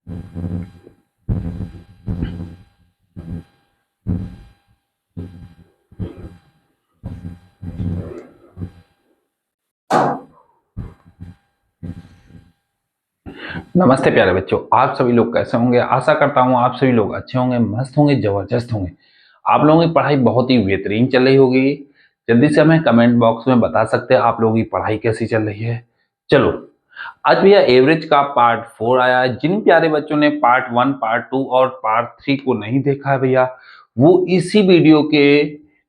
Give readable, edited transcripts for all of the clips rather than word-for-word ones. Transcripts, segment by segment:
नमस्ते प्यारे बच्चों, आप सभी लोग कैसे होंगे। आशा करता हूँ आप सभी लोग अच्छे होंगे, मस्त होंगे, जबरदस्त होंगे। आप लोगों की पढ़ाई बहुत ही बेहतरीन चल रही होगी। जल्दी से हमें कमेंट बॉक्स में बता सकते हैं आप लोगों की पढ़ाई कैसी चल रही है। चलो, आज भैया एवरेज का पार्ट 4 आया है। जिन प्यारे बच्चों ने पार्ट 1, पार्ट 2 और पार्ट 3 को नहीं देखा है भैया, वो इसी वीडियो के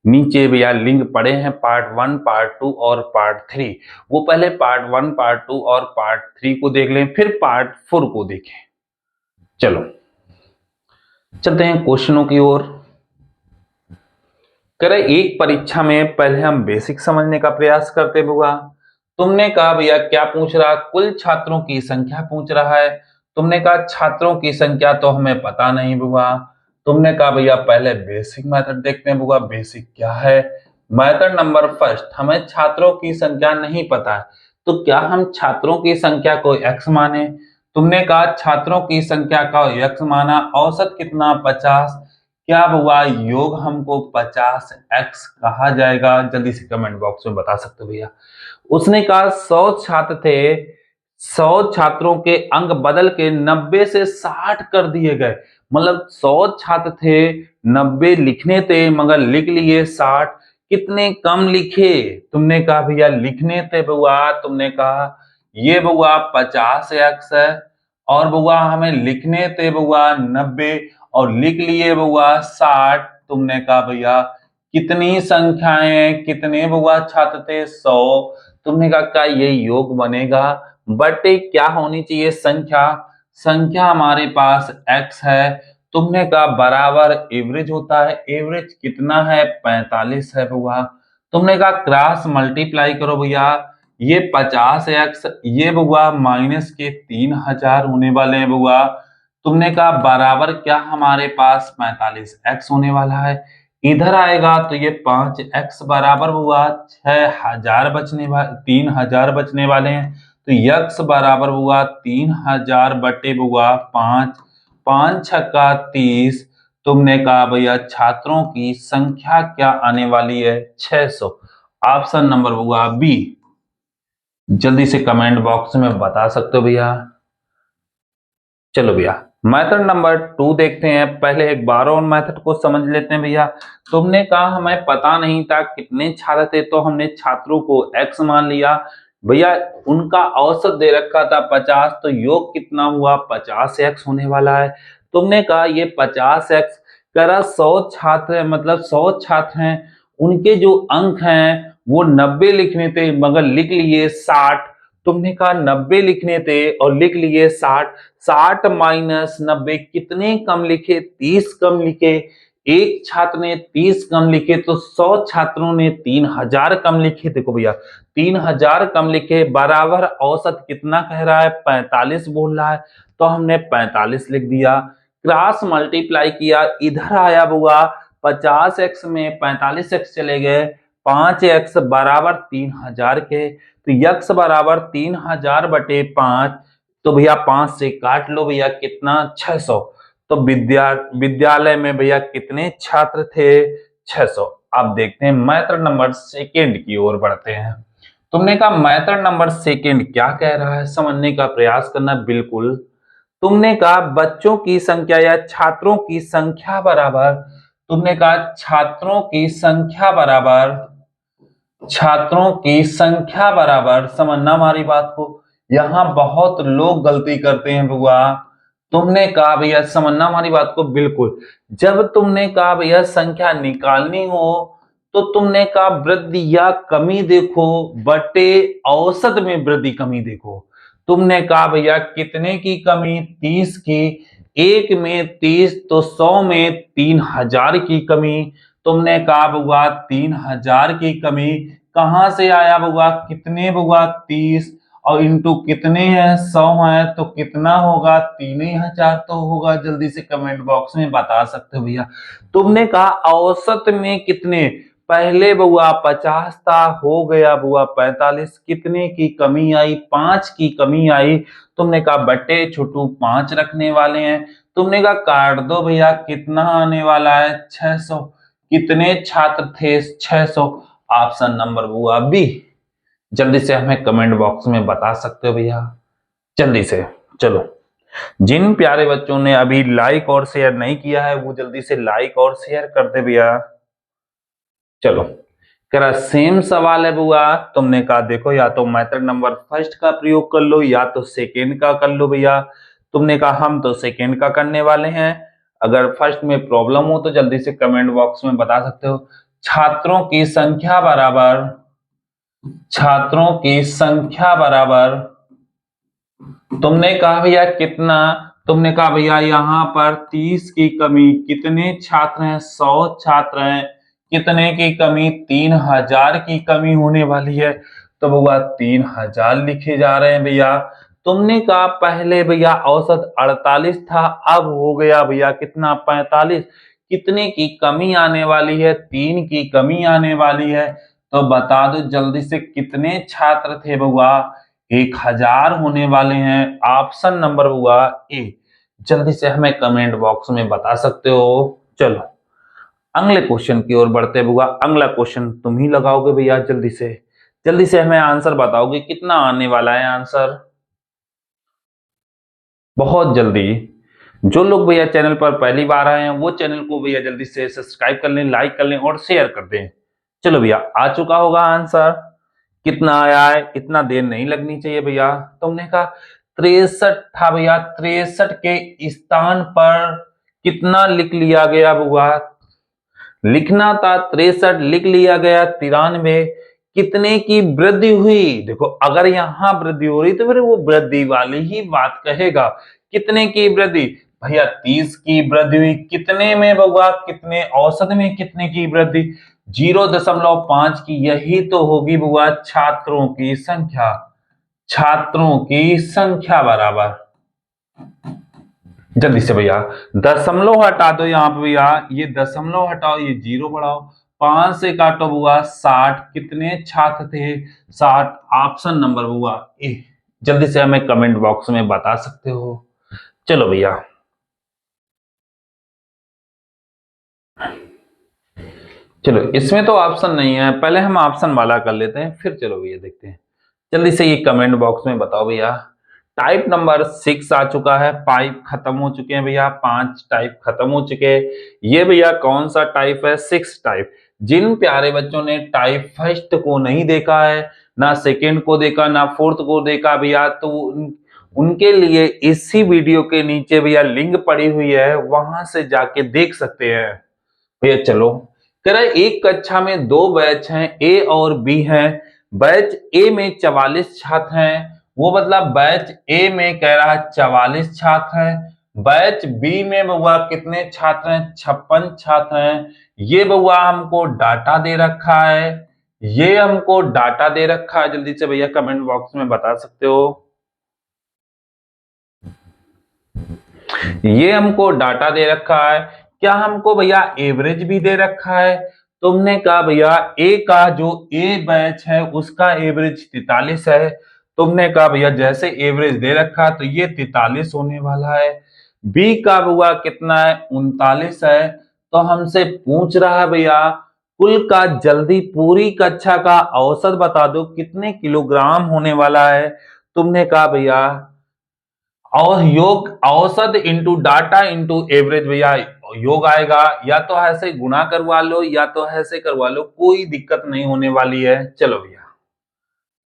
नीचे भैया लिंक पड़े हैं पार्ट 1, पार्ट 2 और पार्ट 3। वो पहले पार्ट 1, पार्ट 2 और पार्ट 3 को देख लें, फिर पार्ट 4 को देखें। चलो चलते हैं क्वेश्चनों की ओर। करें एक परीक्षा में पहले हम बेसिक समझने का प्रयास करते हुआ। तुमने कहा भैया क्या पूछ रहा, कुल छात्रों की संख्या पूछ रहा है। तुमने कहा छात्रों की संख्या तो हमें पता नहीं बुआ। तुमने कहा भैया पहले बेसिक मेथड देखते हैं बुआ। बेसिक क्या है? मेथड नंबर फर्स्ट, हमें छात्रों की संख्या नहीं पता है, तो क्या हम छात्रों की संख्या को x माने। तुमने कहा छात्रों की संख्या का x माना, औसत कितना 50। क्या बुआ योग हमको 50x कहा जाएगा? जल्दी से कमेंट बॉक्स में बता सकते हो भैया। उसने कहा 100 छात्र थे, 100 छात्रों के अंक बदल के 90 से 60 कर दिए गए। मतलब 100 छात्र थे, 90 लिखने थे मगर लिख लिए 60। कितने कम लिखे? तुमने कहा भैया लिखने थे बुआ, तुमने कहा ये बुआ 50x है, और बुआ हमें लिखने थे बुआ 90 और लिख लिए बुआ 60। तुमने कहा भैया कितनी संख्याएं, कितने बुआ छात्र थे? 100। तुमने कहा क्या ये योग बनेगा? बटे क्या होनी चाहिए? संख्या। संख्या हमारे पास x है। तुमने कहा बराबर एवरेज होता है। एवरेज कितना है? 45 है बुआ। तुमने कहा क्रॉस मल्टीप्लाई करो भैया, ये 50x, ये बुआ माइनस के 3000 होने वाले हैं बुआ। तुमने कहा बराबर क्या हमारे पास 45x होने वाला है। इधर आएगा तो ये 5x बराबर हुआ 6000 बचने वाले, 3000 बचने वाले हैं। तो x बराबर हुआ 3000 बटे हुआ 5। 5 छक्का 30। तुमने कहा भैया छात्रों की संख्या क्या आने वाली है? 600। ऑप्शन नंबर हुआ बी। जल्दी से कमेंट बॉक्स में बता सकते हो भैया। चलो भैया मेथड नंबर 2 देखते हैं। पहले एक बार और मेथड को समझ लेते हैं भैया। तुमने कहा हमें पता नहीं था कितने छात्र थे, तो हमने छात्रों को x मान लिया। भैया उनका औसत दे रखा था 50, तो योग कितना हुआ? 50x होने वाला है। तुमने कहा ये 50x करा 100 छात्र है, मतलब 100 छात्र हैं, उनके जो अंक हैं वो 90 लिखने थे मगर लिख लिए 60। तुमने कहा 90 लिखने थे और लिख लिए 60। 60 माइनस 90 कितने कम लिखे? 30 कम लिखे। एक छात्र ने 30 कम लिखे तो 100 छात्रों ने 3000 कम लिखे। देखो भैया 3000 कम लिखे, बराबर औसत कितना कह रहा है? 45 बोल रहा है, तो हमने 45 लिख दिया। क्रॉस मल्टीप्लाई किया, इधर आया बुआ 50x में 45x चले गए, 5x बराबर 3000 के, तो x बराबर 3000 बटे 5। तो भैया 5 से काट लो भैया, कितना? 600। तो विद्यालय में भैया कितने छात्र थे? 600। अब देखते हैं मेथड नंबर सेकेंड की ओर बढ़ते हैं। तुमने कहा मेथड नंबर सेकेंड क्या कह रहा है, समझने का प्रयास करना। बिल्कुल, तुमने कहा बच्चों की संख्या या छात्रों की संख्या बराबर, तुमने कहा छात्रों की संख्या बराबर, छात्रों की संख्या बराबर, समझना हमारी बात को। यहां बहुत लोग गलती करते हैं बुआ। तुमने कहा भैया समझना हमारी बात को। बिल्कुल, जब तुमने कहा भैया संख्या निकालनी हो तो तुमने कहा वृद्धि या कमी देखो बटे औसत में वृद्धि कमी देखो। तुमने कहा भैया कितने की कमी? 30 की। एक में 30 तो 100 में 3000 की कमी। तुमने कहा बुआ 3000 की कमी कहां से आया बुआ? कितने बुआ? 30 और इंटू कितने हैं? 100 है, तो कितना होगा? 3000 तो होगा। जल्दी से कमेंट बॉक्स में बता सकते हो भैया। तुमने कहा औसत में कितने? पहले बुआ 50 था, हो गया बुआ 45, कितने की कमी आई? 5 की कमी आई। तुमने कहा बटे छोटू 5 रखने वाले हैं। तुमने कहा काट दो भैया, कितना आने वाला है? 600। कितने छात्र थे? 600। ऑप्शन नंबर बुआ बी। जल्दी से हमें कमेंट बॉक्स में बता सकते हो भैया, जल्दी से। चलो, जिन प्यारे बच्चों ने अभी लाइक और शेयर नहीं किया है वो जल्दी से लाइक और शेयर कर दे भैया। चलो, कह रहा सेम सवाल है बुआ। तुमने कहा देखो, या तो मेथड नंबर फर्स्ट का प्रयोग कर लो या तो सेकेंड का कर लो भैया। तुमने कहा हम तो सेकेंड का करने वाले हैं। अगर फर्स्ट में प्रॉब्लम हो तो जल्दी से कमेंट बॉक्स में बता सकते हो। छात्रों की संख्या बराबर, छात्रों की संख्या बराबर, तुमने कहा भैया कितना? तुमने कहा भैया यहाँ पर 30 की कमी, कितने छात्र हैं? 100 छात्र हैं। कितने की कमी? 3000 की कमी होने वाली है। तो भैया 3000 लिखे जा रहे हैं भैया। तुमने कहा पहले भैया औसत 48 था, अब हो गया भैया कितना? 45। कितने की कमी आने वाली है? 3 की कमी आने वाली है। तो बता दो जल्दी से कितने छात्र थे भैया? 1000 होने वाले हैं। ऑप्शन नंबर हुआ ए। जल्दी से हमें कमेंट बॉक्स में बता सकते हो। चलो, अगले क्वेश्चन की ओर बढ़ते हुआ। अगला क्वेश्चन तुम ही लगाओगे भैया। जल्दी से हमें आंसर बताओगे कितना आने वाला है आंसर, बहुत जल्दी। जो लोग भैया चैनल पर पहली बार आए हैं वो चैनल को भैया जल्दी से सब्सक्राइब कर लें, लाइक कर लें और शेयर कर दें। चलो भैया, आ चुका होगा आंसर। कितना आया है? इतना देर नहीं लगनी चाहिए भैया। तुमने कहा 63 था भैया। 63 के स्थान पर कितना लिख लिया गया बुआ? लिखना था 63, लिख लिया गया 93। कितने की वृद्धि हुई? देखो, अगर यहां वृद्धि हो रही तो फिर वो वृद्धि वाली ही बात कहेगा। कितने की वृद्धि? भैया 30 की वृद्धि हुई। कितने में बुआ? कितने औसत में कितने की वृद्धि? 0.5 की। यही तो होगी बुआ छात्रों की संख्या। छात्रों की संख्या बराबर, जल्दी से भैया दशमलव हटा दो यहाँ पे भैया। ये दशमलव हटाओ, ये 0 बढ़ाओ। 5 से काटो बुआ 60। कितने छात्र थे? 60। ऑप्शन नंबर बुआ ए। जल्दी से हमें कमेंट बॉक्स में बता सकते हो। चलो भैया, चलो इसमें तो ऑप्शन नहीं है, पहले हम ऑप्शन वाला कर लेते हैं फिर चलो भैया देखते हैं। जल्दी से ये कमेंट बॉक्स में बताओ भैया। टाइप नंबर 6 आ चुका है। 5 खत्म हो चुके हैं भैया। 5 टाइप खत्म हो चुके हैं। ये भैया कौन सा टाइप है? 6 टाइप। जिन प्यारे बच्चों ने टाइप फर्स्ट को नहीं देखा है, ना सेकेंड को देखा, ना फोर्थ को देखा भैया, तो उनके लिए इसी वीडियो के नीचे भैया लिंक पड़ी हुई है, वहां से जाके देख सकते हैं भैया। चलो, कह रहा है एक कक्षा में 2 बैच हैं, ए और बी हैं। बैच ए में 44 छात्र हैं। वो मतलब बैच ए में कह रहा है 44 छात्र हैं। बैच बी में बउआ कितने छात्र हैं? 56 छात्र हैं। ये बउआ हमको डाटा दे रखा है। ये हमको डाटा दे रखा है। जल्दी से भैया कमेंट बॉक्स में बता सकते हो। ये हमको डाटा दे रखा है। क्या हमको भैया एवरेज भी दे रखा है? तुमने कहा भैया ए का जो ए बैच है उसका एवरेज 43 है। तुमने कहा भैया जैसे एवरेज दे रखा तो ये 43 होने वाला है। बी का भैया कितना है? 39 है। तो हमसे पूछ रहा है भैया कुल का, जल्दी पूरी कक्षा का औसत बता दो कितने किलोग्राम होने वाला है। तुमने कहा भैया और योग औसत इंटू डाटा इंटू एवरेज भैया योग आएगा। या तो ऐसे गुणा करवा लो या तो ऐसे करवा लो, कोई दिक्कत नहीं होने वाली है। चलो भैया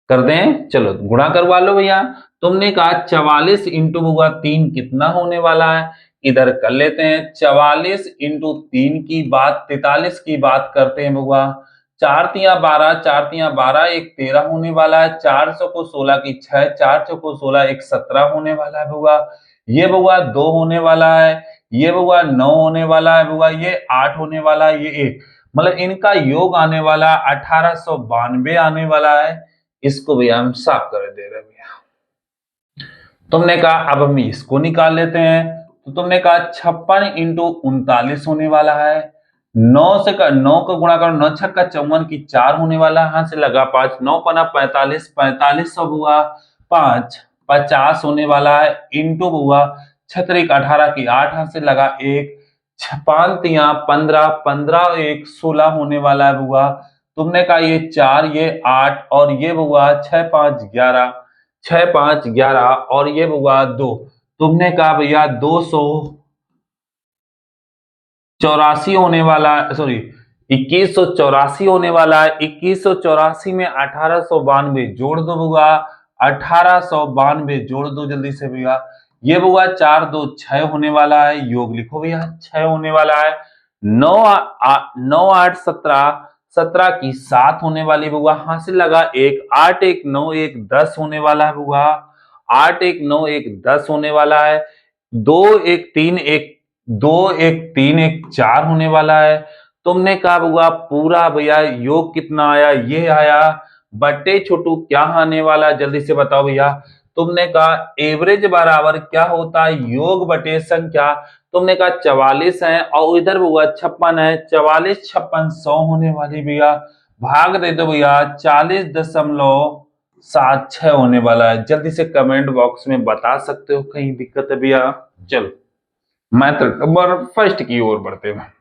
कर दें, चलो गुणा करवा लो भैया। तुमने कहा 44 इंटू बुआ 3 कितना होने वाला है? इधर कर लेते हैं। 44 इंटू 3 की बात 43 की बात करते हैं बुआ। 4 तिया 12, 4 तिया 12, एक 13 होने वाला है। 400 को 16 की 6, 400 को 16, एक 17 होने वाला है बुआ। ये बुआ 2 होने वाला है। ये बुआ 9 होने वाला है बुआ। ये 8 होने वाला है। ये 1, मतलब इनका योग आने वाला 1892 आने वाला है। इसको भी हम साफ कर दे रहे भैया। तुमने कहा अब हम इसको निकाल लेते हैं। तो तुमने कहा 56 इंटू 39 होने वाला है। 9 का गुणा करो, 9 छक्का 54 की 4 होने वाला, यहाँ से लगा 5, 9 पना 45, 4500 हुआ 5, 50 होने वाला है, इंटू हुआ 6 18 की 8, यहाँ से लगा 1, 5 तिया 15, 15 1 16 होने वाला है बुआ। तुमने कहा ये 4, ये 8 और ये बुआ 6 5 11, 6 5 11 और ये बुआ 2। तुमने कहा भैया 284 होने वाला है, सॉरी 2184 होने वाला है। 2184 में 1892 जोड़ दो बुआ, 1892 जोड़ दो जल्दी से भैया। ये बुआ 4 2 6 होने वाला है, योग लिखो भैया 6 होने वाला है। 9 8 17, 17 की 7 होने वाली बुआ, हासिल लगा 1, 8 1 9 1 10 होने वाला है बुआ, 8 1 9 1 10 होने वाला है। 2 1 3 1 2 1 3 1 4 होने वाला है। तुमने कहा बुआ पूरा भैया योग कितना आया, ये आया, बटे छोटू क्या आने वाला है जल्दी से बताओ भैया। तुमने कहा एवरेज बराबर क्या होता है, योग बटे संख्या। तुमने कहा 44 है और इधर बुआ 56 है, 44 56 100 होने वाली भैया, भाग दे दो भैया 40.76 होने वाला है। जल्दी से कमेंट बॉक्स में बता सकते हो, कहीं दिक्कत है भैया। चलो मेथड नंबर फर्स्ट की ओर बढ़ते हैं।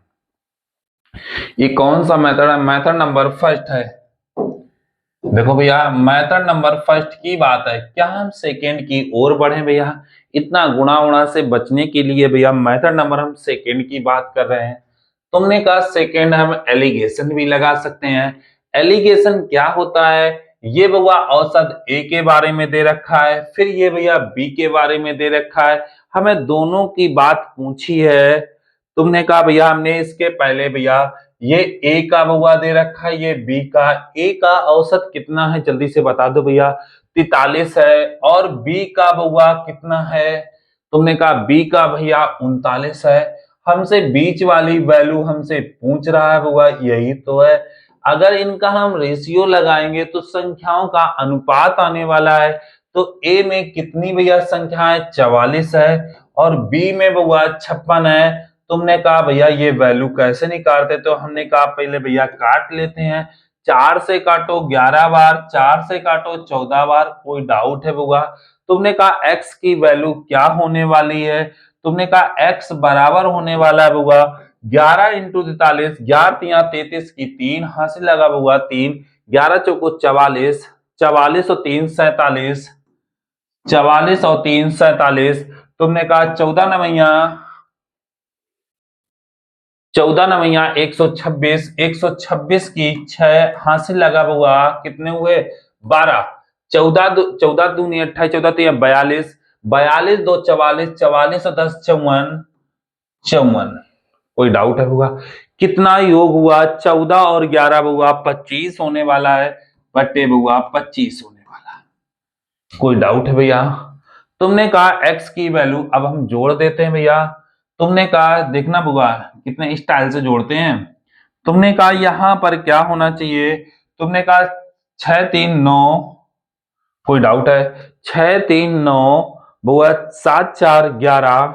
ये कौन सा मेथड है, मेथड नंबर फर्स्ट है। देखो भैया मेथड नंबर फर्स्ट की बात है, क्या हम सेकेंड की ओर बढ़े भैया, इतना गुणा उड़ा से बचने के लिए भैया मेथड नंबर हम सेकेंड की बात कर रहे हैं। तुमने कहा सेकेंड हम एलिगेशन भी लगा सकते हैं। एलिगेशन क्या होता है, ये भैया औसत ए के बारे में दे रखा है, फिर ये भैया बी के बारे में दे रखा है, हमें दोनों की बात पूछी है। तुमने कहा भैया हमने इसके पहले भैया ये ए का बउआ दे रखा है, ये बी का, ए का औसत कितना है जल्दी से बता दो भैया 43 है, और बी का बउआ कितना है, तुमने कहा बी का भैया 39 है। हमसे बीच वाली वैल्यू हमसे पूछ रहा है बउआ, यही तो है। अगर इनका हम रेशियो लगाएंगे तो संख्याओं का अनुपात आने वाला है। तो ए में कितनी भैया संख्या है, 44 है, और बी में बउआ 56 है। तुमने कहा भैया ये वैल्यू कैसे निकालते, तो हमने कहा पहले भैया काट लेते हैं। 4 से काटो 11 बार, 4 से काटो 14 बार, कोई डाउट है बुआ। तुमने कहा x की वैल्यू क्या होने वाली है, तुमने कहा x बराबर होने वाला है बुआ 11 इंटू 43, 11 तिया 33 की 3, हासिल लगा बुआ 3, 11 चौको 44, 44 और 3 47, 44 और 3 47। तुमने कहा 14 नवैया 14 नवैया 126, 126 की 6, हासिल लगा बुआ कितने हुए 12, 14 दूनी 28, 14 3 42, 42 2 44, 44 और 10 54, 54। कोई डाउट है बुआ, कितना योग हुआ 14 और 11 बुआ 25 होने वाला है, बटे बुआ 25 होने वाला है। कोई डाउट है भैया। तुमने कहा x की वैल्यू अब हम जोड़ देते हैं भैया। तुमने कहा देखना बुआ कितने स्टाइल से जोड़ते हैं। तुमने कहा यहां पर क्या होना चाहिए, तुमने कहा 6 3 9, कोई डाउट है, 6 3 9 बुआ 7 4 11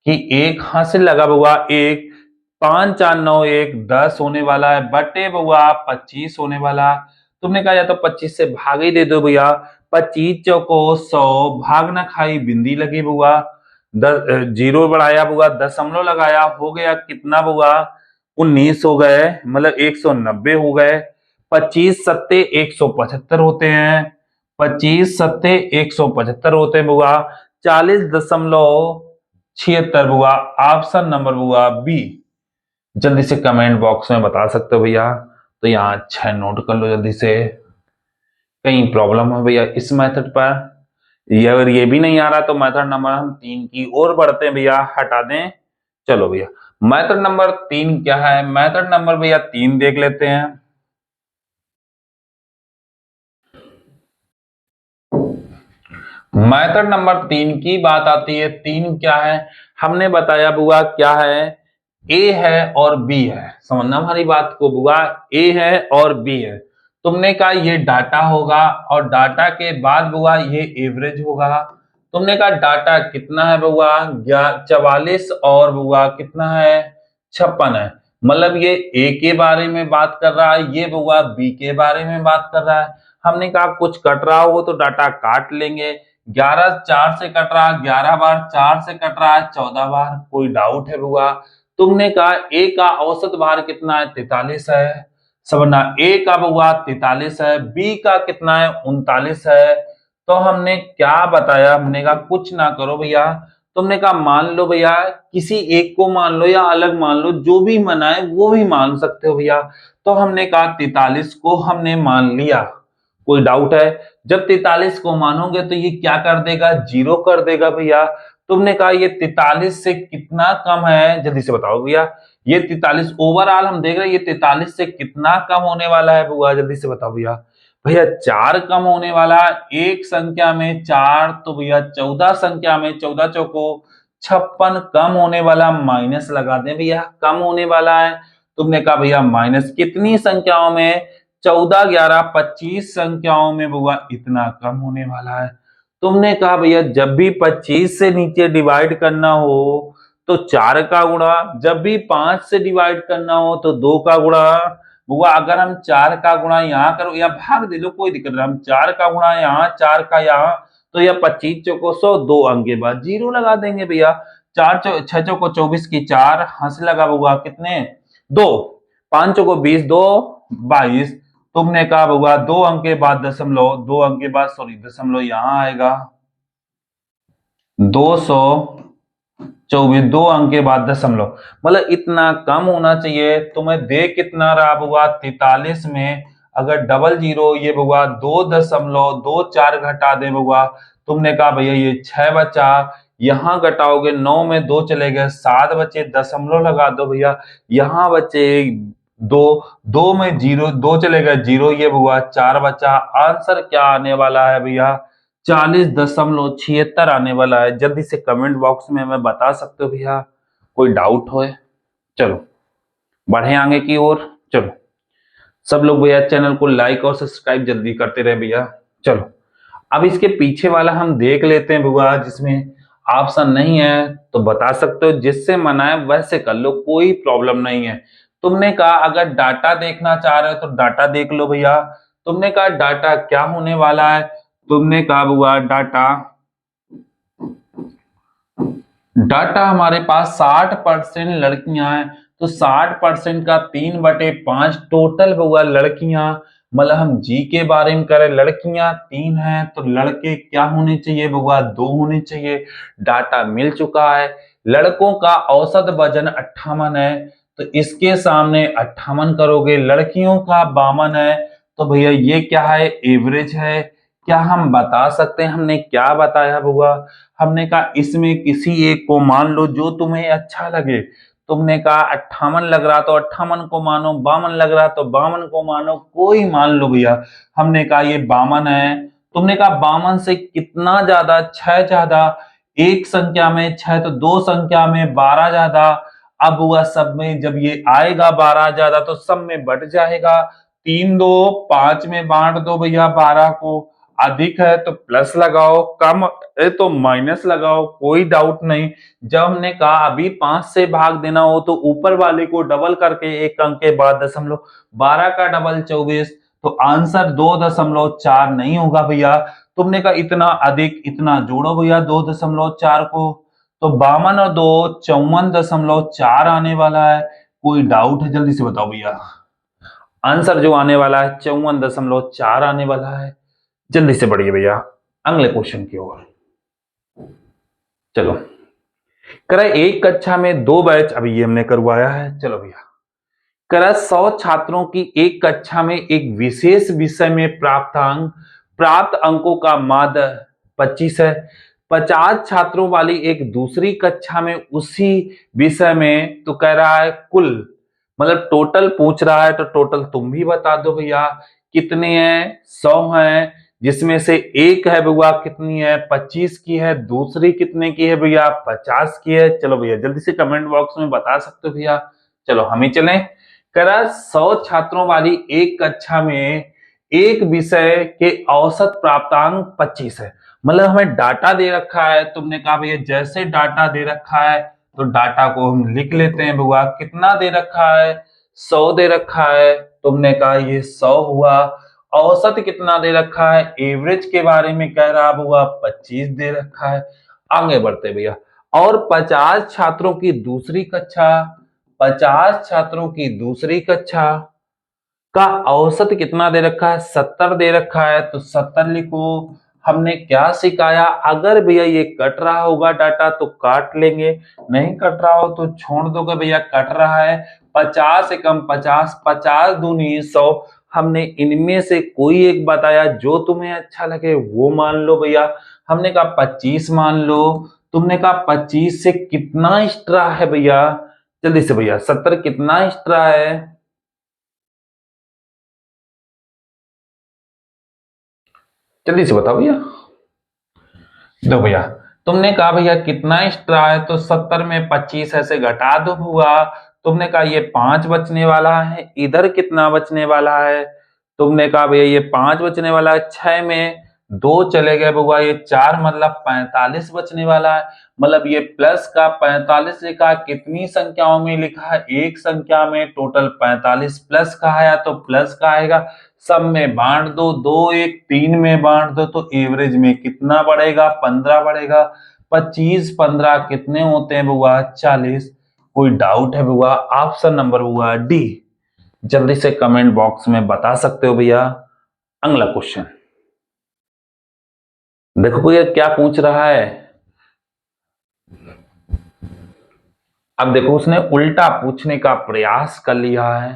की 1, हासिल लगा बुआ 1, 5 4 9 1 10 होने वाला है, बटे बुआ 25 होने वाला। तुमने कहा या तो 25 से भाग ही दे दो भैया, 25 चौको 100, भाग ना खाई बिंदी लगी बुआ, 0 बढ़ाया बुआ, दशमलव लगाया, हो गया कितना बुआ 19 हो गए, मतलब 190 हो गए। 25 सत्ते 175 होते हैं, 25 सत्ते 175 होते हैं बुआ, 40.76 बुआ, ऑप्शन नंबर बुआ बी। जल्दी से कमेंट बॉक्स में बता सकते हो भैया। तो यहाँ 6 नोट कर लो जल्दी से, कहीं प्रॉब्लम है भैया इस मेथड पर, ये अगर ये भी नहीं आ रहा तो मेथड नंबर हम 3 की ओर बढ़ते हैं भैया, हटा दें। चलो भैया मेथड नंबर 3 क्या है, मेथड नंबर भैया 3 देख लेते हैं। मेथड नंबर 3 की बात आती है, 3 क्या है, हमने बताया बुआ क्या है, ए है और बी है, समझना हमारी बात को बुआ, ए है और बी है। तुमने कहा ये डाटा होगा और डाटा के बाद बुआ ये एवरेज होगा। तुमने कहा डाटा कितना है बुआ 44 और बुआ कितना है 56 है, मतलब ये ए के बारे में बात कर रहा है, ये बउआ बी के बारे में बात कर रहा है। हमने कहा कुछ कट रहा हो तो डाटा काट लेंगे। 11 4 से कट रहा है, 11 बार 4 से कट रहा है 14 बार। कोई डाउट है बउआ? तुमने कहा ए का औसत भार कितना है? 43 है। समझना, ए का बउआ 43 है, बी का कितना है? 39 है। तो हमने क्या बताया? हमने कहा कुछ ना करो भैया, तुमने कहा मान लो भैया, किसी एक को मान लो या अलग मान लो, जो भी मनाए वो भी मान सकते हो भैया। तो हमने कहा 43 को हमने मान लिया। कोई डाउट है? जब 43 को मानोगे तो ये क्या कर देगा? जीरो कर देगा भैया। तुमने कहा ये 43 से कितना कम है? जल्दी से बताओ भैया। ये 43 ओवरऑल हम देख रहे हैं, ये 43 से कितना कम होने वाला है बुआ? जल्दी से बताओ भैया। भैया 4 कम होने वाला है। एक संख्या में 4 तो भैया 14 संख्या में 14 चौको 56 कम होने वाला, माइनस लगा दें भैया, कम होने वाला है। तुमने कहा भैया माइनस कितनी संख्याओं में? 14 11 25 संख्याओं में बुआ इतना कम होने वाला है। तुमने कहा भैया जब भी 25 से नीचे डिवाइड करना हो तो 4 का गुणा, जब भी 5 से डिवाइड करना हो तो 2 का गुणा। बुआ अगर हम 4 का गुणा यहाँ करो या भाग दे लो कोई दिक्कत नहीं, हम 4 का गुणा यहाँ 4 का यहाँ, तो यह 25 चौको 100, 2 अंक के बाद जीरो लगा देंगे भैया। 6 चौको 24 की 4, हंस लगा बुआ कितने? 2। 5 चौको 20, 2 22। तुमने कहा बुआ 2 अंक के बाद दशमलव, 2 अंक के बाद सॉरी दशमलव यहाँ आएगा 224, 2 अंक के बाद दशमलव, मतलब इतना कम होना चाहिए। तुम्हें दे कितना रहा बुआ? 43 में अगर डबल जीरो, ये बुआ 2.24 घटा दे बुआ। तुमने कहा भैया ये 6 बचा, यहाँ घटाओगे 9 में 2 चले गए, 7 बचे, दशमलव लगा दो भैया। यहाँ बचे 2, 2 में 0, 2 चले गए 0, ये बुआ 4 बचा। आंसर क्या आने वाला है भैया? 40.76 आने वाला है। जल्दी से कमेंट बॉक्स में हमें बता सकते हो भैया, कोई डाउट हो? चलो बढ़े आगे की ओर। चलो सब लोग भैया चैनल को लाइक और सब्सक्राइब जल्दी करते रहे भैया। चलो अब इसके पीछे वाला हम देख लेते हैं भैया, जिसमें ऑप्शन नहीं है तो बता सकते हो, जिससे मना है वैसे कर लो, कोई प्रॉब्लम नहीं है। तुमने कहा अगर डाटा देखना चाह रहे हो तो डाटा देख लो भैया। तुमने कहा डाटा क्या होने वाला है? तुमने कहा बुआ डाटा, डाटा हमारे पास 60% लड़कियां हैं, तो 60% का 3/5 टोटल बुआ लड़कियां। मतलब हम जी के बारे में करें, लड़कियां 3 हैं तो लड़के क्या होने चाहिए बुआ? 2 होने चाहिए। डाटा मिल चुका है। लड़कों का औसत वजन 58 है, तो इसके सामने 58 करोगे। लड़कियों का 52 है, तो भैया ये क्या है? एवरेज है। क्या हम बता सकते हैं हमने क्या बताया बुआ? हमने कहा इसमें किसी एक को मान लो जो तुम्हें अच्छा लगे। तुमने कहा 58 लग रहा तो 58 को मानो, 52 लग रहा तो 52 को मानो, कोई मान लो भैया। हमने कहा ये 52 है। तुमने कहा 52 से कितना ज्यादा? 6 ज्यादा। एक संख्या में 6 तो दो संख्या में 12 ज्यादा। अब हुआ सब में जब ये आएगा 12 ज्यादा तो सब में बढ़ जाएगा। 3 2 5 में बांट दो भैया 12 को। अधिक है तो प्लस लगाओ, कम है तो माइनस लगाओ, कोई डाउट नहीं। जब हमने कहा अभी 5 से भाग देना हो तो ऊपर वाले को डबल करके एक अंक के बाद दशमलव, 12 का डबल 24, तो आंसर 2.4 नहीं होगा भैया। तुमने कहा इतना अधिक, इतना जोड़ो भैया 2.4 को, तो 52 और 2 54.4 आने वाला है। कोई डाउट है? जल्दी से बताओ भैया। आंसर जो आने वाला है 54.4 आने वाला है। जल्दी से बढ़िए भैया अगले क्वेश्चन की ओर। चलो करा एक कक्षा में 2 बैच, अभी ये हमने करवाया है। चलो भैया करा 100 छात्रों की एक कक्षा में एक विशेष विषय में प्राप्त अंकों का माध्य 25 है। 50 छात्रों वाली एक दूसरी कक्षा में उसी विषय में, तो कह रहा है कुल, मतलब टोटल पूछ रहा है, तो टोटल तुम भी बता दो भैया कितने हैं? 100 हैं, जिसमें से एक है भैया कितनी है? 25 की है। दूसरी कितने की है भैया? 50 की है। चलो भैया जल्दी से कमेंट बॉक्स में बता सकते हो भैया। चलो हम ही चलें। करा 100 छात्रों वाली एक कक्षा में एक विषय के औसत प्राप्तांक 25 है। मतलब हमें डाटा दे रखा है। तुमने कहा भैया जैसे डाटा दे रखा है तो डाटा को हम लिख लेते हैं बुआ। कितना दे रखा है? 100 दे रखा है। तुमने कहा ये 100 हुआ। औसत कितना दे रखा है? एवरेज के बारे में कह रहा बुआ, 25 दे रखा है। आगे बढ़ते भैया। और 50 छात्रों की दूसरी कक्षा, 50 छात्रों की दूसरी कक्षा का औसत कितना दे रखा है? 70 दे रखा है। तो 70 लिखो। हमने क्या सिखाया? अगर भैया ये कट रहा होगा डाटा तो काट लेंगे, नहीं कट रहा हो तो छोड़ दोगे भैया। कट रहा है 50 से कम 50, 50 दूनी 100। हमने इनमें से कोई एक बताया, जो तुम्हें अच्छा लगे वो मान लो भैया। हमने कहा 25 मान लो। तुमने कहा 25 से कितना एक्स्ट्रा है भैया? जल्दी से भैया, 70 कितना एक्स्ट्रा है? जल्दी से बताओ भैया। दो भैया, तुमने कहा भैया कितना एक्स्ट्रा है, तो 70 में 25 ऐसे घटा दो हुआ। तुमने कहा ये 5 बचने वाला है। इधर कितना बचने वाला है? तुमने कहा भैया ये 5 बचने वाला है। 6 में 2 चले गए बुआ, ये 4 मतलब 45 बचने वाला है। मतलब ये प्लस का 45 लिखा है। कितनी संख्याओं में लिखा है? एक संख्या में। टोटल 45 प्लस का आया तो प्लस का आएगा। सब में बांट दो, 2 1 3 में बांट दो तो एवरेज में कितना बढ़ेगा? 15 बढ़ेगा। 25 15 कितने होते हैं बुआ? 40। कोई डाउट है बुआ? ऑप्शन नंबर बुआ डी। जल्दी से कमेंट बॉक्स में बता सकते हो भैया। अगला क्वेश्चन देखो भैया क्या पूछ रहा है। अब देखो उसने उल्टा पूछने का प्रयास कर लिया है।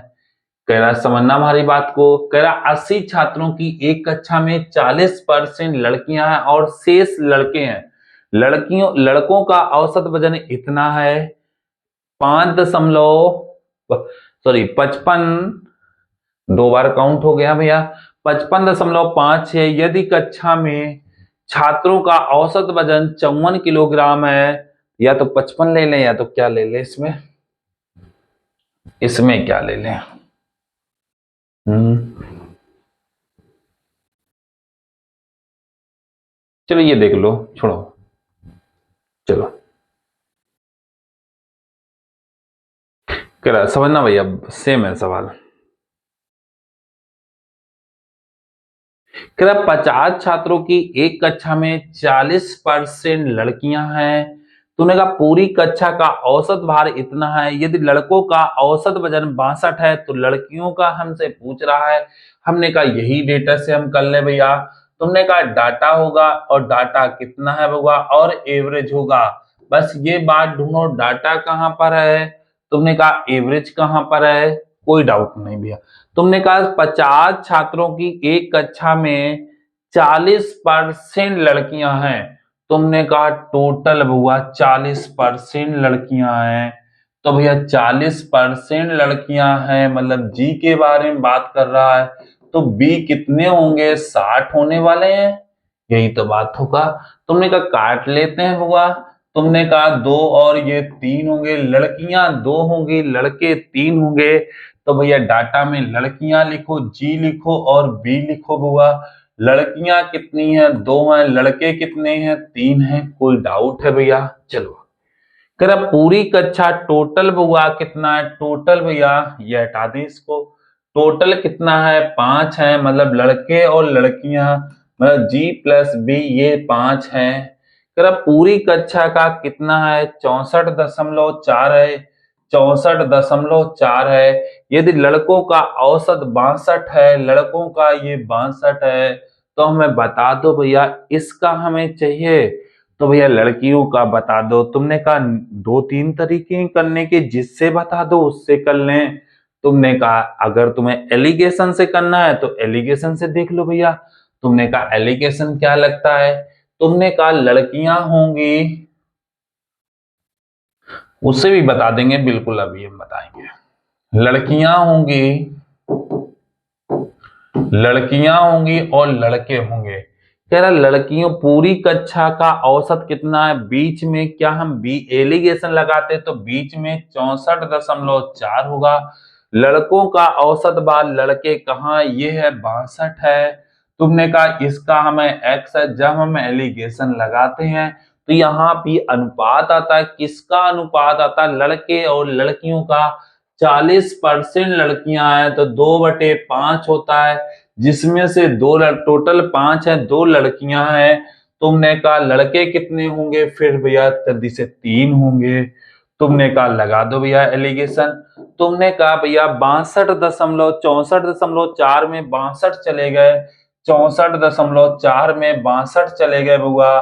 कह रहा समझना हमारी बात को। कह रहा 80 छात्रों की एक कक्षा में 40% लड़कियां हैं और शेष लड़के हैं। लड़कियों लड़कों का औसत वजन इतना है, 5 दशमलव, सॉरी 55, 2 बार काउंट हो गया भैया। 55.56। यदि कक्षा में छात्रों का औसत वजन 54 किलोग्राम है, या तो 55 ले लें या तो क्या ले लें इसमें, इसमें क्या ले लें? चलो ये देख लो, छोड़ो, चलो। कह रहा समझना भैया, सेम है सवाल। कह रहा 50 छात्रों की एक कक्षा में 40% लड़कियां हैं। तूने कहा पूरी कक्षा का औसत भार इतना है। यदि लड़कों का औसत वजन 62 है तो लड़कियों का हमसे पूछ रहा है। हमने कहा यही डेटा से हम कर ले भैया। तुमने कहा डाटा होगा और डाटा कितना है होगा और एवरेज होगा। बस ये बात ढूंढो, डाटा कहां पर है, तुमने कहा एवरेज कहां पर है। कोई डाउट नहीं भैया। तुमने कहा 50 छात्रों की एक कक्षा में 40% लड़कियां हैं। तुमने कहा टोटल हुआ 40% लड़कियां हैं। तो भैया 40% लड़कियां हैं, मतलब जी के बारे में बात कर रहा है। तो बी कितने होंगे? 60 होने वाले हैं। यही तो बात होगा। तुमने कहा काट लेते हैं हुआ। तुमने कहा 2 और ये 3 होंगे। लड़कियां 2 होंगी, लड़के 3 होंगे। तो भैया डाटा में लड़कियां लिखो, जी लिखो और बी लिखो बुआ। लड़कियां कितनी हैं? 2 हैं। लड़के कितने हैं? 3 हैं। कोई डाउट है भैया? चलो। कह रहा पूरी कक्षा टोटल बुआ कितना है? टोटल भैया ये हटा दें इसको। टोटल कितना है? 5 है। मतलब लड़के और लड़कियां, मतलब जी प्लस बी, ये 5 है। कह रहा पूरी कक्षा का कितना है? 64.4 है। 64.4 है। यदि लड़कों का औसत 62 है, लड़कों का ये 62 है, तो हमें बता दो भैया इसका हमें चाहिए। तो भैया लड़कियों का बता दो। तुमने कहा 2 3 तरीके करने के, जिससे बता दो उससे कर लें। तुमने कहा अगर तुम्हें एलिगेशन से करना है तो एलिगेशन से देख लो भैया। तुमने कहा एलिगेशन क्या लगता है? तुमने कहा लड़कियां होंगी, उससे भी बता देंगे बिल्कुल, अभी हम बताएंगे। लड़कियां होंगी, लड़कियां होंगी और लड़के होंगे। कह रहा लड़कियों पूरी कक्षा का औसत कितना है? बीच में क्या हम बी एलिगेशन लगाते तो बीच में 64.4 होगा। लड़कों का औसत बार, लड़के कहाँ, ये है 62 है। तुमने कहा इसका हमें एक्स है। जब हम एलिगेशन लगाते हैं तो यहाँ भी अनुपात आता है, किसका अनुपात आता है, लड़के और लड़कियों का। 40% लड़कियां हैं तो 2/5 होता है, जिसमें से टोटल 5 है, 2 लड़कियां हैं। तुमने कहा लड़के कितने होंगे, फिर भैया जल्दी से 3 होंगे। तुमने कहा लगा दो भैया एलिगेशन। तुमने कहा भैया 62.64 में 62 चले गए, 64.4 में 62 चले गए बुआ।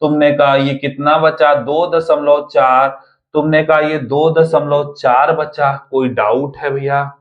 तुमने कहा ये कितना बचा, 2.4। तुमने कहा ये 2.4 बचा, कोई डाउट है भैया?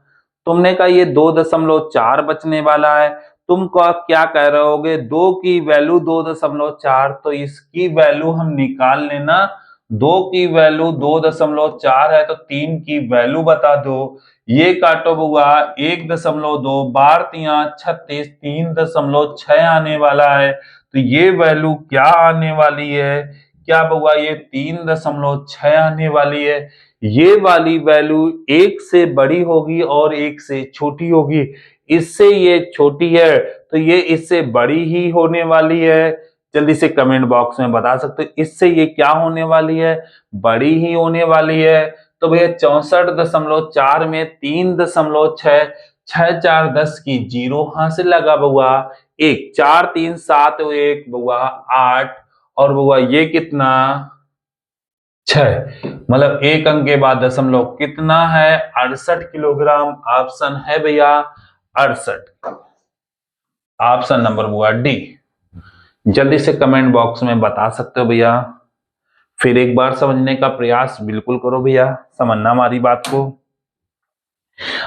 तुमने कहा ये 2.4 बचने वाला है। तुम क्या कह रहे होगे, 2 की वैल्यू 2.4, तो इसकी वैल्यू हम निकाल लेना। 2 की वैल्यू 2.4 है तो 3 की वैल्यू बता दो। ये काटो बुआ, 1.2 बार 3 36, 3.6 आने वाला है। तो ये वैल्यू क्या आने वाली है, क्या बुआ, ये 3.6 आने वाली है। ये वाली वैल्यू 1 से बड़ी होगी और 1 से छोटी होगी। इससे ये छोटी है तो ये इससे बड़ी ही होने वाली है। जल्दी से कमेंट बॉक्स में बता सकते हो इससे ये क्या होने वाली है, बड़ी ही होने वाली है। तो भैया 64.4 में 3.6, 6 4 10 की 0 हासिल लगा बुआ। 1 4 3 7 1 बुआ 8, और बुआ ये कितना 6, मतलब 1 अंक के बाद दशमलव कितना है 68 किलोग्राम। ऑप्शन है भैया 68, ऑप्शन नंबर बुआ डी। जल्दी से कमेंट बॉक्स में बता सकते हो भैया। फिर एक बार समझने का प्रयास बिल्कुल करो भैया, समझना हमारी बात को।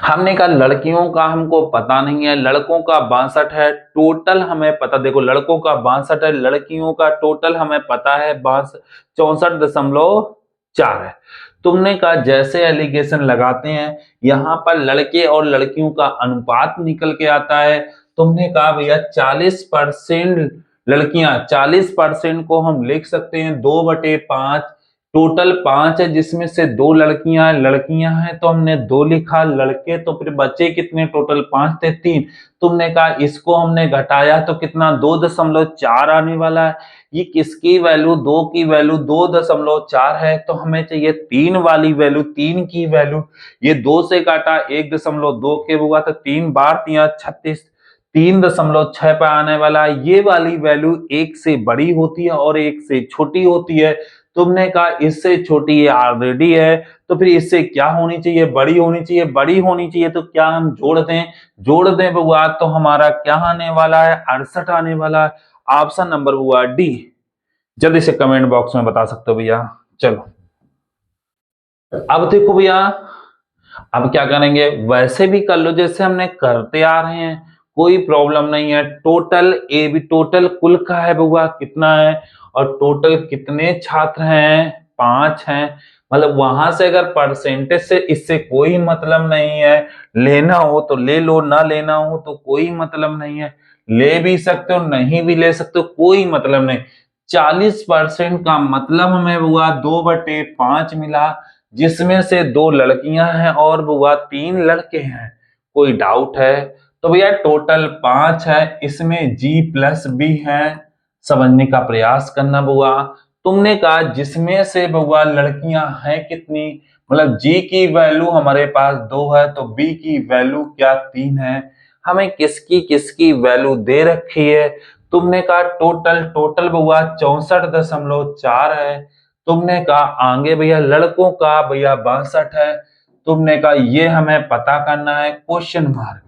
हमने कहा लड़कियों का हमको पता नहीं है, लड़कों का 62 है, टोटल हमें पता, देखो लड़कों का 62 है, लड़कियों का टोटल हमें पता है 64.4 है। तुमने कहा जैसे एलिगेशन लगाते हैं यहाँ पर लड़के और लड़कियों का अनुपात निकल के आता है। तुमने कहा भैया 40% लड़कियां, 40% को हम लिख सकते हैं 2/5, टोटल 5 है जिसमें से 2 लड़कियां हैं तो हमने 2 लिखा, लड़के तो फिर बचे कितने, टोटल 5 थे 3। तुमने कहा इसको हमने घटाया तो कितना 2.4 आने वाला है। ये किसकी वैल्यू, 2 की वैल्यू 2.4 है तो हमें चाहिए 3 वाली वैल्यू, 3 की वैल्यू। ये 2 से काटा 1.2 के हुआ तो 3 बार 3 36, 3.6 पे आने वाला है। ये वाली वैल्यू 1 से बड़ी होती है और 1 से छोटी होती है। तुमने कहा इससे छोटी ये ऑलरेडी है तो फिर इससे क्या होनी चाहिए, बड़ी होनी चाहिए। बड़ी होनी चाहिए तो क्या हम जोड़ दें बुआ, तो हमारा क्या आने वाला है 68 आने वाला है। ऑप्शन नंबर हुआ डी। जल्दी से कमेंट बॉक्स में बता सकते हो भैया। चलो अब देखो भैया, अब क्या करेंगे, वैसे भी कर लो जैसे हमने करते आ रहे हैं, कोई प्रॉब्लम नहीं है। टोटल ए बी, टोटल कुल का है बुआ कितना है, और टोटल कितने छात्र हैं 5 हैं। मतलब वहां से अगर परसेंटेज से इससे कोई मतलब नहीं है, लेना हो तो ले लो, ना लेना हो तो कोई मतलब नहीं है। ले भी सकते हो, नहीं भी ले सकते हो, कोई मतलब नहीं। 40% का मतलब हमें बुआ 2/5 मिला, जिसमें से 2 लड़कियां हैं और बुआ 3 लड़के हैं। कोई डाउट है? तो भैया टोटल 5 है, इसमें जी प्लस बी है, समझने का प्रयास करना बुआ। तुमने कहा जिसमें से बुआ लड़कियां हैं कितनी, मतलब जी की वैल्यू हमारे पास 2 है तो बी की वैल्यू क्या 3 है। हमें किसकी किसकी वैल्यू दे रखी है। तुमने कहा टोटल बुआ 64.4 है। तुमने कहा आगे भैया लड़कों का भैया 62 है। तुमने कहा ये हमें पता करना है, क्वेश्चन मार्क।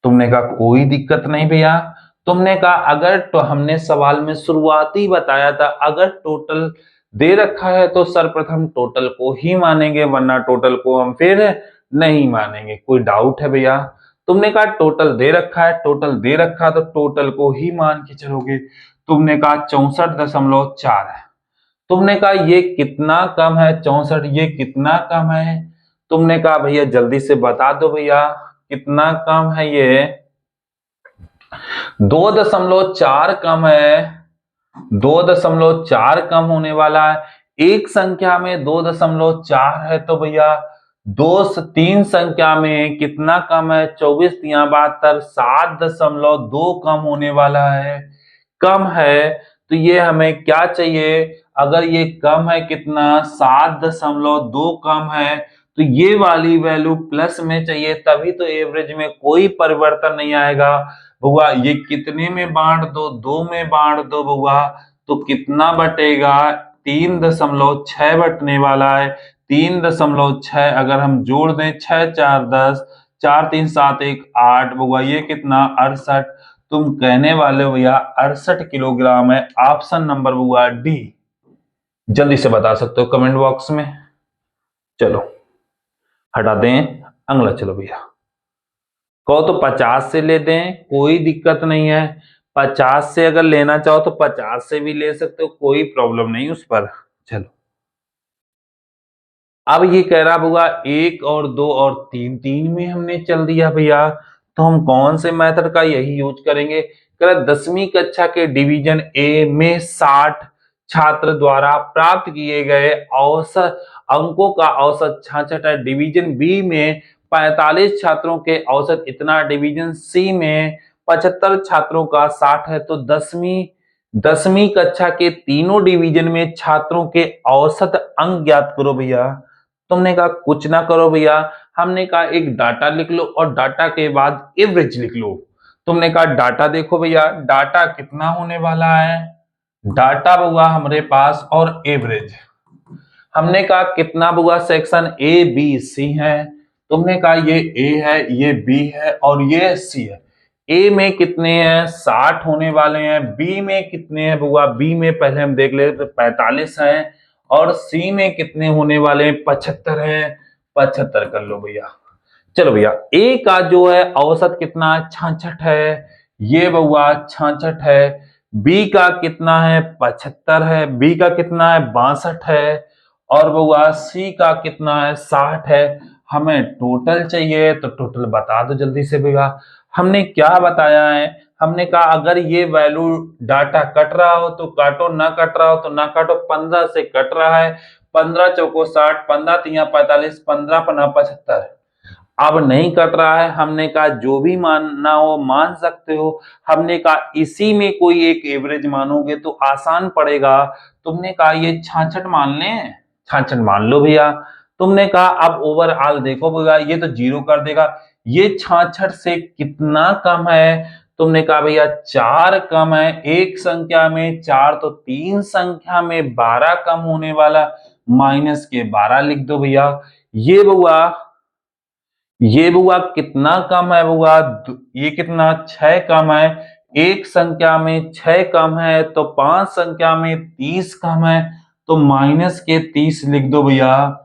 तुमने कहा कोई दिक्कत नहीं भैया। तुमने कहा अगर तो हमने सवाल में शुरुआती बताया था अगर टोटल दे रखा है तो सर्वप्रथम टोटल को ही मानेंगे, वरना टोटल को हम फिर नहीं मानेंगे। कोई डाउट है भैया? तुमने कहा टोटल दे रखा है, टोटल दे रखा तो टोटल को ही मान के चलोगे। तुमने कहा 64.4 है। तुमने कहा ये कितना कम है 64, ये कितना कम है। तुमने कहा भैया जल्दी से बता दो भैया कितना कम है, ये 2.4 कम है, 2.4 कम होने वाला है। एक संख्या में 2.4 है तो भैया 3 संख्या में कितना कम है, 24 3 72, 7.2 कम होने वाला है, कम है। तो ये हमें क्या चाहिए, अगर ये कम है कितना 7.2 कम है तो ये वाली वैल्यू प्लस में चाहिए, तभी तो एवरेज में कोई परिवर्तन नहीं आएगा। बुआ ये कितने में बांट दो, 2 में बांट दो बुआ, तो कितना बटेगा 3.6 बटने वाला है। 3.6 अगर हम जोड़ दें 6 4 10, 4 3 7 1 8 बुआ ये कितना 68। तुम कहने वाले हो भैया 68 किलोग्राम है। ऑप्शन नंबर हुआ डी। जल्दी से बता सकते हो कमेंट बॉक्स में। चलो हटा दें अगला। चलो भैया कहो तो 50 से ले दें, कोई दिक्कत नहीं है। 50 से अगर लेना चाहो तो 50 से भी ले सकते हो, कोई प्रॉब्लम नहीं उस पर। चलो अब ये कह रहा होगा 1 और 2 और 3, 3 में हमने चल दिया भैया, तो हम कौन से मेथड का यही यूज करेंगे। कह रहा 10वीं कक्षा के डिवीजन ए में 60 छात्र द्वारा प्राप्त किए गए औसत अंकों का औसत 66 है। डिवीजन बी में 45 छात्रों के औसत इतना, डिवीजन सी में 75 छात्रों का 60 है। तो 10वीं कक्षा के तीनों डिवीजन में छात्रों के औसत अंक ज्ञात करो भैया। तुमने कहा कुछ ना करो भैया, हमने कहा एक डाटा लिख लो और डाटा के बाद एवरेज लिख लो। तुमने कहा डाटा देखो भैया, डाटा कितना होने वाला है, डाटा हुआ हमारे पास और एवरेज। हमने कहा कितना हुआ सेक्शन ए बी सी है। तुमने कहा ये ए है, ये बी है और ये सी है। ए में कितने हैं 60 होने वाले हैं, बी में कितने हैं बुआ, बी में पहले हम देख ले तो 45 हैं, और सी में कितने होने वाले हैं 75 हैं। 75 कर लो भैया। चलो भैया ए का जो है औसत कितना 66 है, ये बुआ 66 है। बी का कितना है 75 है, बी का कितना है 62 है, और बुआ सी का कितना है 60 है। हमें टोटल चाहिए तो टोटल बता दो जल्दी से भैया। हमने क्या बताया है, हमने कहा अगर ये वैल्यू डाटा कट रहा हो तो काटो, ना कट रहा हो तो ना काटो। 15 से कट रहा है, 15 चौको 60, 15 तिया 45, 15 पना 75। अब नहीं कट रहा है, हमने कहा जो भी मानना हो मान सकते हो। हमने कहा इसी में कोई एक एवरेज मानोगे तो आसान पड़ेगा। तुमने कहा ये 66 मान लें, 66 मान लो भैया। तुमने कहा अब ओवरऑल देखो भैया, ये तो 0 कर देगा। ये 66 से कितना कम है, तुमने कहा भैया 4 कम है। एक संख्या में 4 तो 3 संख्या में 12 कम होने वाला, माइनस के 12 लिख दो भैया। ये बुआ कितना कम है बुआ, ये कितना 6 कम है। एक संख्या में 6 कम है तो 5 संख्या में 30 कम है, तो माइनस के 30 लिख दो भैया।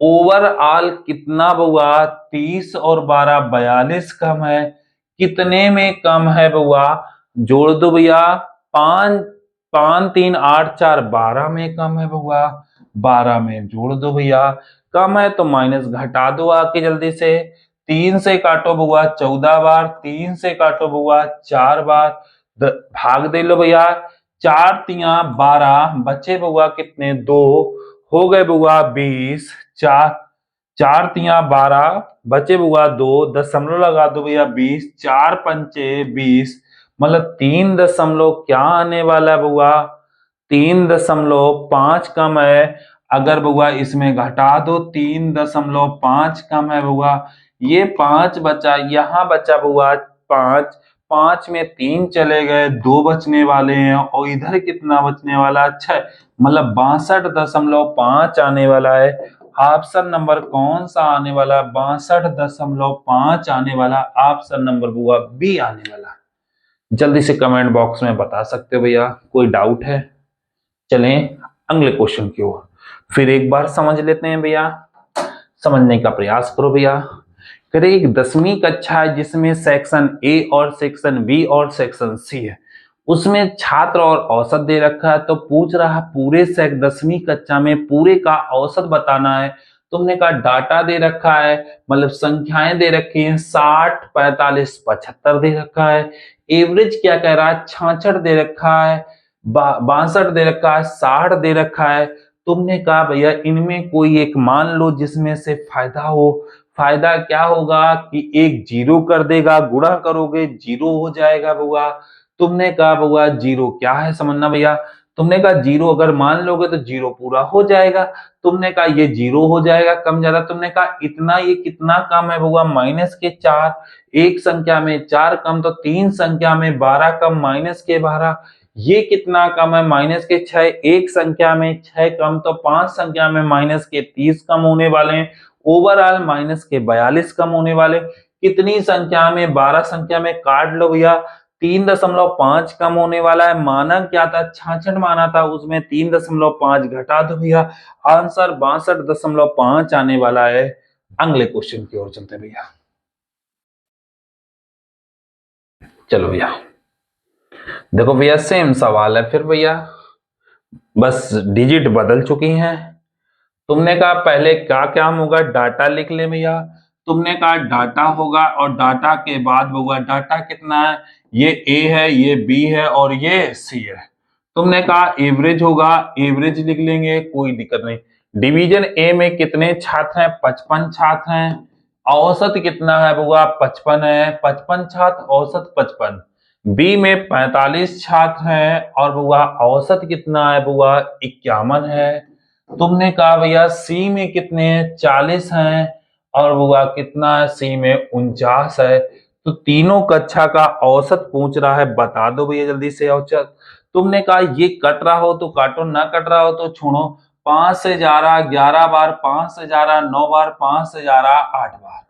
ओवरऑल कितना बुआ 30 और 12 42 कम है। कितने में कम है बुआ, जोड़ दो भैया। 5 5 3 8 4 12 में कम है बुआ। 12 में जोड़ दो भैया। कम है तो माइनस घटा दो आके जल्दी से। 3 से काटो बुआ 14 बार, 3 से काटो बुआ 4 बार, भाग दे लो भैया। 4 तिया 12, बचे बुआ कितने 2, हो गए बुआ 20। 4 तिया 12, बचे बुआ 2, दशमलव लगा दो भैया 20, 4 पंचे 20, मतलब 3 दशमलव क्या आने वाला है बुआ 3.5 कम है। अगर बुआ इसमें घटा दो 3.5 कम है बुआ, ये 5 बचा, यहाँ बचा बुआ 5, 5 में 3 चले गए, 2 बचने वाले हैं, और इधर कितना बचने वाला 6, मतलब 62.5 आने वाला है। ऑप्शन नंबर कौन सा आने वाला, 62.5 आने वाला। ऑप्शन नंबर बुआ बी आने वाला। जल्दी से कमेंट बॉक्स में बता सकते हो भैया, कोई डाउट है। चलें अगले क्वेश्चन की ओर, फिर एक बार समझ लेते हैं भैया, समझने का प्रयास करो भैया। करें एक 10वीं कक्षा है जिसमें सेक्शन ए और सेक्शन बी और सेक्शन सी है, उसमें छात्र और औसत दे रखा है। तो पूछ रहा पूरे 10वीं कक्षा में पूरे का औसत बताना है। तुमने कहा डाटा दे रखा है, मतलब संख्याएं दे रखी हैं 60 45 75 दे रखा है। एवरेज क्या कह रहा है 66 दे रखा है, 62 दे रखा है, 60 दे रखा है। तुमने कहा भैया इनमें कोई एक मान लो जिसमें से फायदा हो। फायदा क्या होगा कि एक 0 कर देगा, गुणा करोगे 0 हो जाएगा बुआ। तुमने कहा बुआ 0 क्या है समझना भैया, तुमने कहा जीरो अगर मान लोगे तो जीरो पूरा हो जाएगा। तुमने कहा ये जीरो हो जाएगा कम ज्यादा। तुमने कहा इतना, ये कितना कम है बुआ, -4। एक संख्या में 4 कम तो 3 संख्या में 12 कम, -12। ये कितना कम है, -6। एक संख्या में 6 कम तो 5 संख्या में -30 कम होने वाले हैं। ओवरऑल -42 कम होने वाले। कितनी संख्या में, 12 संख्या में काट लो भैया, 3.5 कम होने वाला है। मानक क्या था, 66 माना था, उसमें 3.5 घटा दो भैया, आंसर 62.5 आने वाला है। अगले क्वेश्चन की ओर चलते हैं भैया। चलो भैया, देखो भैया सेम सवाल है फिर भैया, बस डिजिट बदल चुकी हैं। तुमने कहा पहले क्या क्या होगा, डाटा लिख ले भैया। तुमने कहा डाटा होगा और डाटा के बाद होगा, डाटा कितना है, ये ए है, ये बी है और ये सी है। तुमने कहा एवरेज होगा, एवरेज लिख लेंगे, कोई दिक्कत नहीं। डिवीजन ए में कितने छात्र हैं, 55 छात्र हैं। औसत कितना है बुआ, 55 है, 55 छात्र, औसत 55। बी में 45 छात्र हैं और बुआ औसत कितना है बुआ, 51 है। तुमने कहा भैया सी में कितने हैं, 40 हैं और बुआ कितना है, सी में 49 है। तो तीनों कक्षा का औसत पूछ रहा है, बता दो भैया जल्दी से औसत। तुमने कहा ये कट रहा हो तो काटो, ना कट रहा हो तो छोड़ो। 5 से जा रहा 11 बार, 5 से जा रहा 9 बार, 5 से जा रहा 8 बार।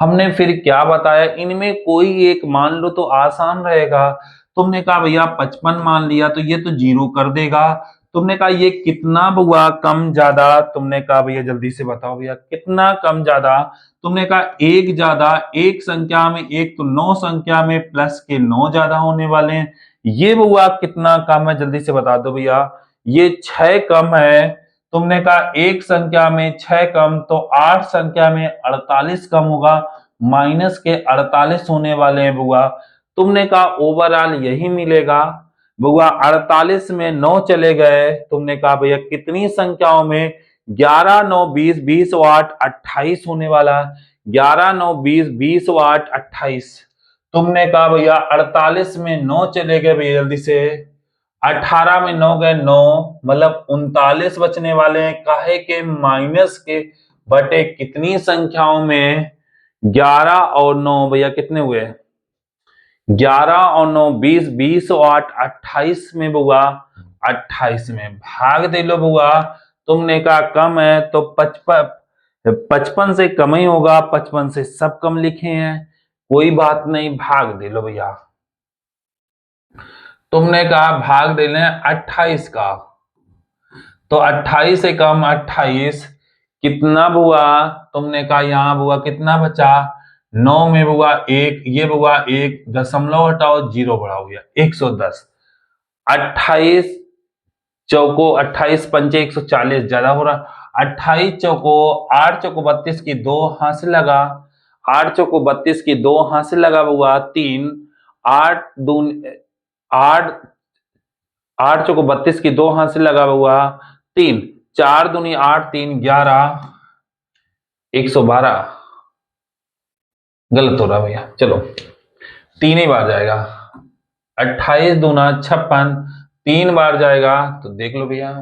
हमने फिर क्या बताया, इनमें कोई एक मान लो तो आसान रहेगा। तुमने कहा भैया 55 मान लिया तो ये तो जीरो कर देगा। तुमने कहा ये कितना हुआ कम ज्यादा, तुमने कहा भैया जल्दी से बताओ भैया कितना कम ज्यादा। तुमने कहा एक ज्यादा, एक संख्या में एक तो 9 संख्या में प्लस के 9 ज्यादा होने वाले हैं। ये हुआ कितना कम है, जल्दी से बता दो भैया। ये 6 कम है। तुमने कहा एक संख्या में 6 कम तो 8 संख्या में 48 कम होगा, -48 होने वाले हैं बुआ। तुमने कहा ओवरऑल यही मिलेगा बुआ। 48 में 9 चले गए, तुमने कहा भैया कितनी संख्याओं में, 11 9 20, 20 और 8 28 होने वाला। 11 9 20, 20 और 8 28। तुमने कहा भैया 48 में 9 चले गए भैया जल्दी से, 18 में 9 गए 9, मतलब 39 बचने वाले हैं। काहे के, माइनस के बटे कितनी संख्याओं में, 11 और 9 भैया कितने हुए, 11 और 9 20, 20 और 8 28 में बुआ, 28 में भाग दे लो बुआ। तुमने कहा कम है तो 55 से कम ही होगा, 55 से सब कम लिखे हैं, कोई बात नहीं, भाग दे लो भैया। तुमने कहा भाग दे लें 28 का, तो 28 से कम 28 कितना बुआ। तुमने कहा यहाँ बुआ कितना बचा, 9 में बुआ 1, ये बुआ 1 दशमलव हटाओ, 0 बढ़ाओ भैया 110। 28 चौको 28 पंचे 140 ज्यादा हो रहा। 28 चौको 8 चौको 32 की 2 हाथ से लगा, 8 चौको 32 की 2 हाथ से लगा बुआ 3, 8 दून 8, 8 चौको 32 की 2 हाथ से लगा हुआ 3, 4 दूनी 8, 3 11, 112। गलत हो रहा भैया, चलो 3 ही बार जाएगा। 28 दूना 56, 3 बार जाएगा तो देख लो भैया।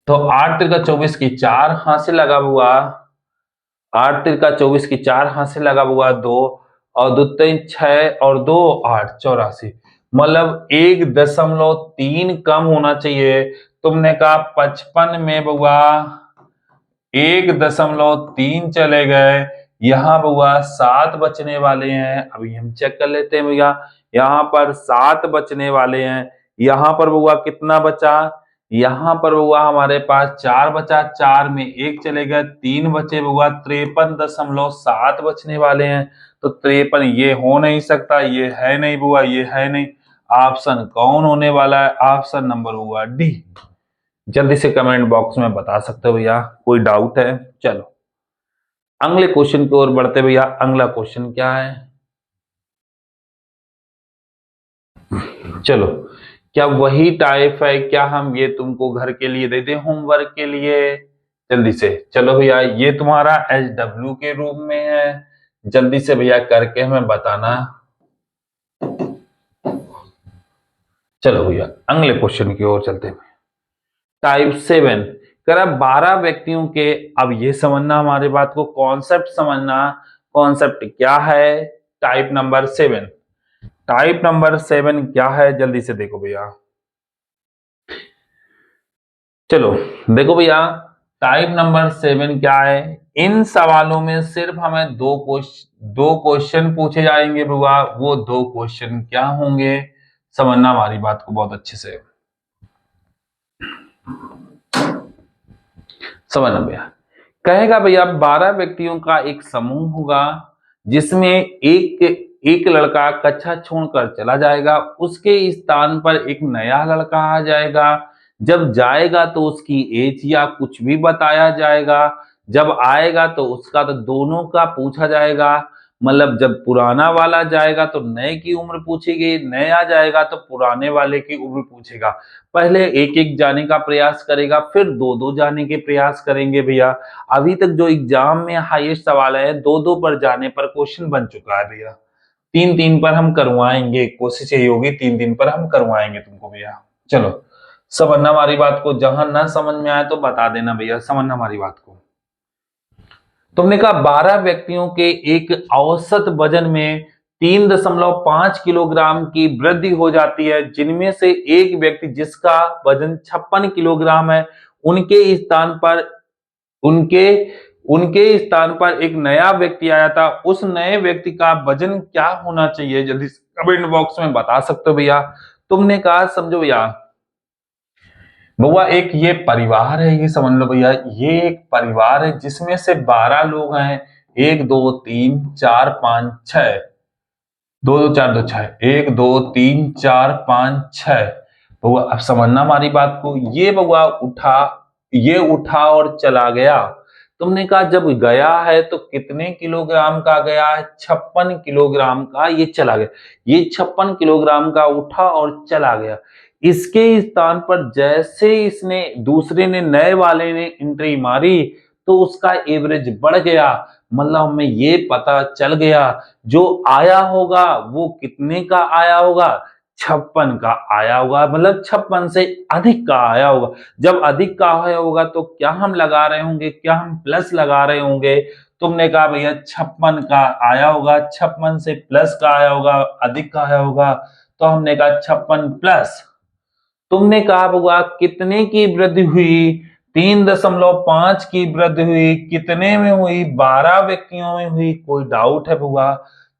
तो 8 तिरका 24 की 4 हाथ से लगा हुआ, 8 तिरका 24 की 4 हाथ से लगा हुआ 2 और 2 3 6 और 2 8 84, मतलब 1.3 कम होना चाहिए। तुमने कहा 55 में बुआ 1.3 चले गए, यहाँ बुआ 7 बचने वाले हैं। अभी हम चेक कर लेते हैं भैया, यहाँ पर 7 बचने वाले हैं। यहाँ पर बुआ कितना बचा, यहाँ पर बुआ हमारे पास 4 बचा, 4 में 1 चले गए, 3 बचे बुआ, 53.7 बचने वाले हैं। तो 53 ये हो नहीं सकता, ये है नहीं बुआ, ये है नहीं। ऑप्शन कौन होने वाला है, ऑप्शन नंबर हुआ डी। जल्दी से कमेंट बॉक्स में बता सकते हो भैया, कोई डाउट है। चलो अगले क्वेश्चन की ओर बढ़ते भैया। अगला क्वेश्चन क्या है, चलो क्या वही टाइप है, क्या हम ये तुमको घर के लिए दे दें होमवर्क के लिए। जल्दी से चलो भैया, ये तुम्हारा SW के रूप में है, जल्दी से भैया करके हमें बताना। चलो भैया अगले क्वेश्चन की ओर चलते हैं। टाइप 7 कह रहा 12 व्यक्तियों के, अब ये समझना हमारी बात को, कॉन्सेप्ट समझना, कॉन्सेप्ट क्या है टाइप नंबर 7। टाइप नंबर 7 क्या है जल्दी से देखो भैया। चलो देखो भैया टाइप नंबर 7 क्या है। इन सवालों में सिर्फ हमें दो क्वेश्चन पूछे जाएंगे भैया। वो दो क्वेश्चन क्या होंगे समझना हमारी बात को बहुत अच्छे से समझना भैया। कहेगा भैया 12 व्यक्तियों का एक समूह होगा जिसमें एक एक लड़का कक्षा छोड़कर चला जाएगा, उसके स्थान पर एक नया लड़का आ जाएगा। जब जाएगा तो उसकी एज या कुछ भी बताया जाएगा। जब आएगा तो उसका तो दोनों का पूछा जाएगा। मतलब जब पुराना वाला जाएगा तो नए की उम्र पूछेगी, नया जाएगा तो पुराने वाले की उम्र पूछेगा। पहले एक एक जाने का प्रयास करेगा, फिर दो दो जाने के प्रयास करेंगे भैया। अभी तक जो एग्जाम में हाईएस्ट सवाल है, दो दो पर जाने पर क्वेश्चन बन चुका है भैया। तीन तीन पर हम करवाएंगे, कोशिश यही होगी तीन तीन पर हम करवाएंगे तुमको भैया। चलो समझना हमारी बात को, जहां ना समझ में आए तो बता देना भैया, समझना हमारी बात को। तुमने कहा 12 व्यक्तियों के एक औसत वजन में 3.5 किलोग्राम की वृद्धि हो जाती है, जिनमें से एक व्यक्ति जिसका वजन 56 किलोग्राम है, उनके स्थान पर उनके उनके स्थान पर एक नया व्यक्ति आया था। उस नए व्यक्ति का वजन क्या होना चाहिए जल्दी कमेंट बॉक्स में बता सकते हो भैया। तुमने कहा समझो भैया, बउआ एक ये परिवार है, ये समझ लो भैया, ये एक परिवार है जिसमें से 12 लोग हैं। 1 2 3 4 5 6, 2 2 4 2 6, 1 2 3 4 5 6। बउआ अब समझना हमारी बात को। ये उठा और चला गया। तुमने कहा जब गया है तो कितने किलोग्राम का गया है? 56 किलोग्राम का ये चला गया। ये 56 किलोग्राम का उठा और चला गया। इसके स्थान पर जैसे इसने दूसरे ने नए वाले ने एंट्री मारी तो उसका एवरेज बढ़ गया। मतलब हमें ये पता चल गया जो आया होगा वो कितने का आया होगा? 56 का आया होगा, मतलब 56 से अधिक का आया होगा। जब अधिक का आया होगा तो क्या हम लगा रहे होंगे? क्या हम प्लस लगा रहे होंगे? तुमने कहा भैया 56 का आया होगा, 56 से प्लस का आया होगा, अधिक का आया होगा, तो हमने कहा 56 प्लस। तुमने कहा होगा कितने की वृद्धि हुई? 3.5 की वृद्धि हुई। कितने में हुई? 12 व्यक्तियों में हुई। कोई डाउट है बुआ?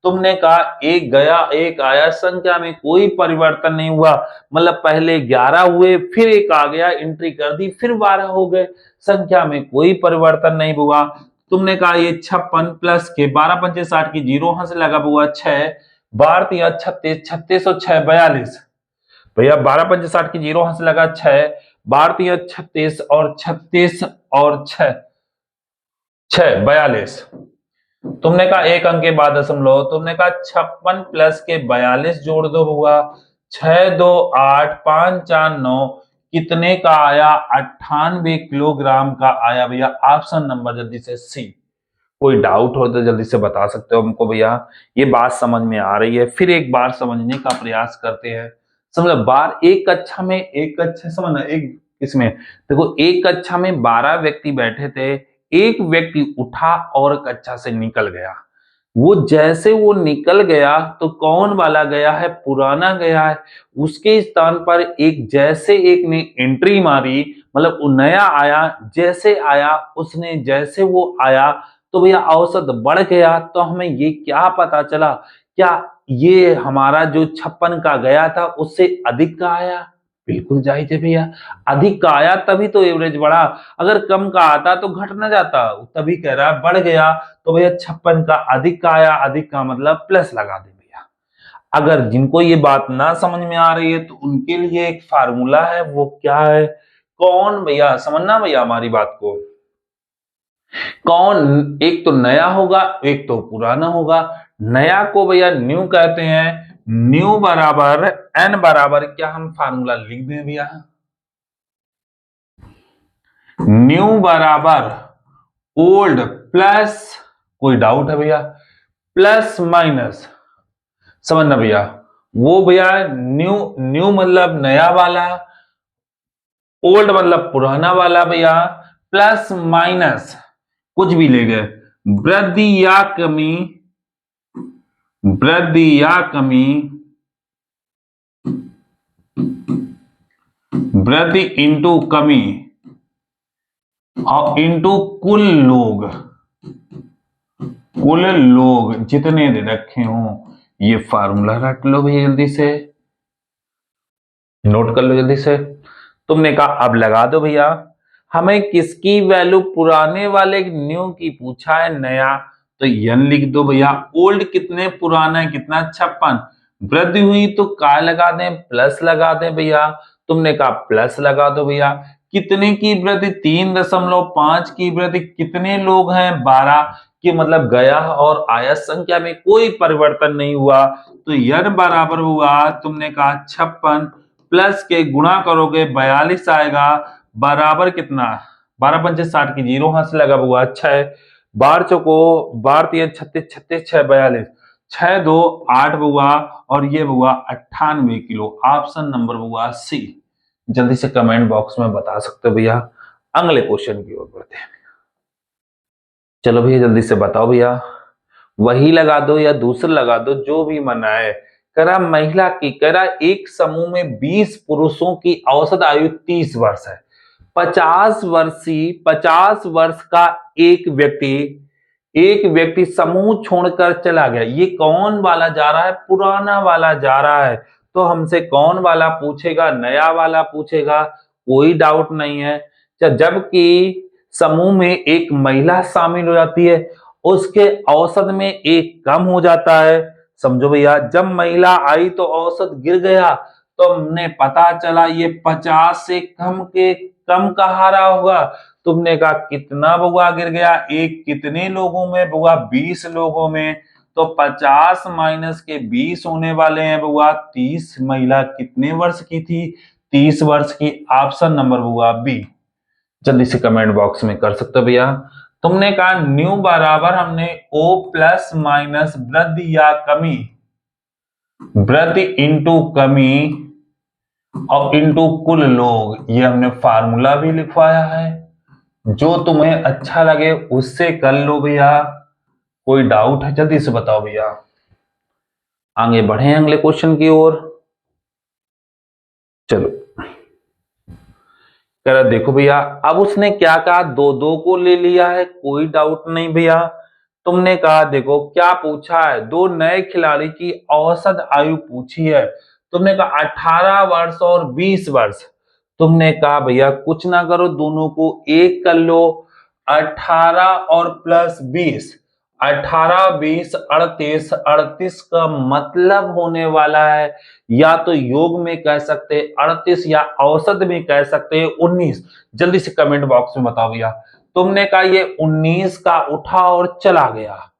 तुमने कहा एक गया एक आया, संख्या में कोई परिवर्तन नहीं हुआ। मतलब पहले 11 हुए, फिर एक आ गया, एंट्री कर दी, फिर 12 हो गए, संख्या में कोई परिवर्तन नहीं हुआ। तुमने कहा ये 56 प्लस के 12 पंचे 60 की जीरो यहां से लगा हुआ 6, 12 36, 36 और 6 42। भैया 12 पंचे 60 की जीरो यहां से लगा 6, 12 36 और 36 और 6 6 42। तुमने कहा एक अंक के बाद दशमलव, तुमने कहा 56 प्लस के 42 जोड़ दो हुआ 6 2 8 5 4 9, कितने का आया? 98 किलोग्राम का आया भैया। ऑप्शन नंबर जल्दी से सी। कोई डाउट हो तो जल्दी से बता सकते हो हमको भैया। ये बात समझ में आ रही है? फिर एक बार समझने का प्रयास करते हैं। समझ बार एक कक्षा में, एक कक्षा समझना, एक इसमें देखो एक कक्षा में 12 व्यक्ति बैठे थे। एक व्यक्ति उठा और कक्षा से निकल गया। वो जैसे वो निकल गया तो कौन वाला गया है? पुराना गया है। उसके स्थान पर एक जैसे एक ने एंट्री मारी, मतलब वो नया आया। जैसे आया उसने, जैसे वो आया तो भैया औसत बढ़ गया। तो हमें ये क्या पता चला? क्या ये हमारा जो 56 का गया था उससे अधिक का आया? बिल्कुल जायज है भैया, अधिक का आया तभी तो एवरेज बढ़ा। अगर कम का आता तो घट ना जाता, तभी कह रहा है बढ़ गया। तो भैया 56 का अधिक का आया, अधिक का मतलब प्लस लगा दे भैया। अगर जिनको ये बात ना समझ में आ रही है तो उनके लिए एक फार्मूला है, वो क्या है? कौन भैया समझना भैया हमारी बात को। कौन एक तो नया होगा, एक तो पुराना होगा। नया को भैया न्यू कहते हैं। न्यू बराबर एन बराबर क्या हम फार्मूला लिख दें भैया? न्यू बराबर ओल्ड प्लस, कोई डाउट है भैया? प्लस माइनस, समझना भैया, वो भैया न्यू न्यू मतलब नया वाला, ओल्ड मतलब पुराना वाला भैया, प्लस माइनस कुछ भी ले गए, वृद्धि या कमी, वृद्धि या कमी, वृद्धि इंटू कमी और इंटू कुल लोग, कुल लोग जितने दे रखे हों। ये फार्मूला रट लो भैया, जल्दी से नोट कर लो जल्दी से। तुमने कहा अब लगा दो भैया, हमें किसकी वैल्यू पुराने वाले न्यू की पूछा है नया, तो यन लिख दो भैया। ओल्ड कितने पुराना है, कितना 56। वृद्धि हुई तो का लगा दें, प्लस लगा दें भैया। तुमने कहा प्लस लगा दो भैया। कितने की वृद्धि, 3.5 की वृद्धि, कितने लोग हैं 12 कि मतलब गया और आया संख्या में कोई परिवर्तन नहीं हुआ, तो यन बराबर हुआ तुमने कहा 56 प्लस के गुणा करोगे 42 आएगा, बराबर कितना 12 पंचे 60 की जीरो हाथ से लगा हुआ 6, 12 चौको 12 3 36 36 6 42 6 2 8 हुआ और ये हुआ 98 किलो। ऑप्शन नंबर हुआ सी। जल्दी से कमेंट बॉक्स में बता सकते हो भैया। अगले क्वेश्चन की ओर बढ़ते हैं। चलो भैया जल्दी से बताओ भैया, वही लगा दो या दूसरा लगा दो, जो भी मन आए। करा महिला की, करा एक समूह में 20 पुरुषों की औसत आयु 30 वर्ष है। 50 वर्ष का एक व्यक्ति समूह छोड़कर चला गया। ये कौन वाला जा रहा है, पुराना वाला जा रहा है। तो हमसे कौन वाला पूछेगा, नया वाला पूछेगा, कोई डाउट नहीं है। जबकि समूह में एक महिला शामिल हो जाती है, उसके औसत में एक कम हो जाता है। समझो भैया, जब महिला आई तो औसत गिर गया, तो हमने पता चला ये 50 से कम कहा रहा होगा। तुमने कहा कितना बुआ गिर गया, एक कितने लोगों में बुआ, 20 लोगों में। तो 50 माइनस के 20 होने वाले हैं बुआ 30। महिला कितने वर्ष की थी, 30 वर्ष की। ऑप्शन नंबर बुआ बी। जल्दी से कमेंट बॉक्स में कर सकते हो भैया। तुमने कहा न्यू बराबर हमने ओ प्लस माइनस वृद्धि या कमी, वृद्धि इंटू कमी और इंटू कुल लोग, ये हमने फार्मूला भी लिखवाया है। जो तुम्हें अच्छा लगे उससे कर लो भैया, कोई डाउट है जल्दी से बताओ भैया। आगे बढ़े अगले क्वेश्चन की ओर। चलो कह देखो भैया, अब उसने क्या कहा, दो दो को ले लिया है, कोई डाउट नहीं भैया। तुमने कहा देखो क्या पूछा है, दो नए खिलाड़ी की औसत आयु पूछी है। तुमने कहा 18 वर्ष और 20 वर्ष। तुमने कहा भैया कुछ ना करो, दोनों को एक कर लो। 18 और प्लस 20, 18 20 38, 38 का मतलब होने वाला है, या तो योग में कह सकते हैं 38 या औसत में कह सकते हैं 19। जल्दी से कमेंट बॉक्स में बताओ भैया। तुमने कहा ये 19 का उठा और चला गया,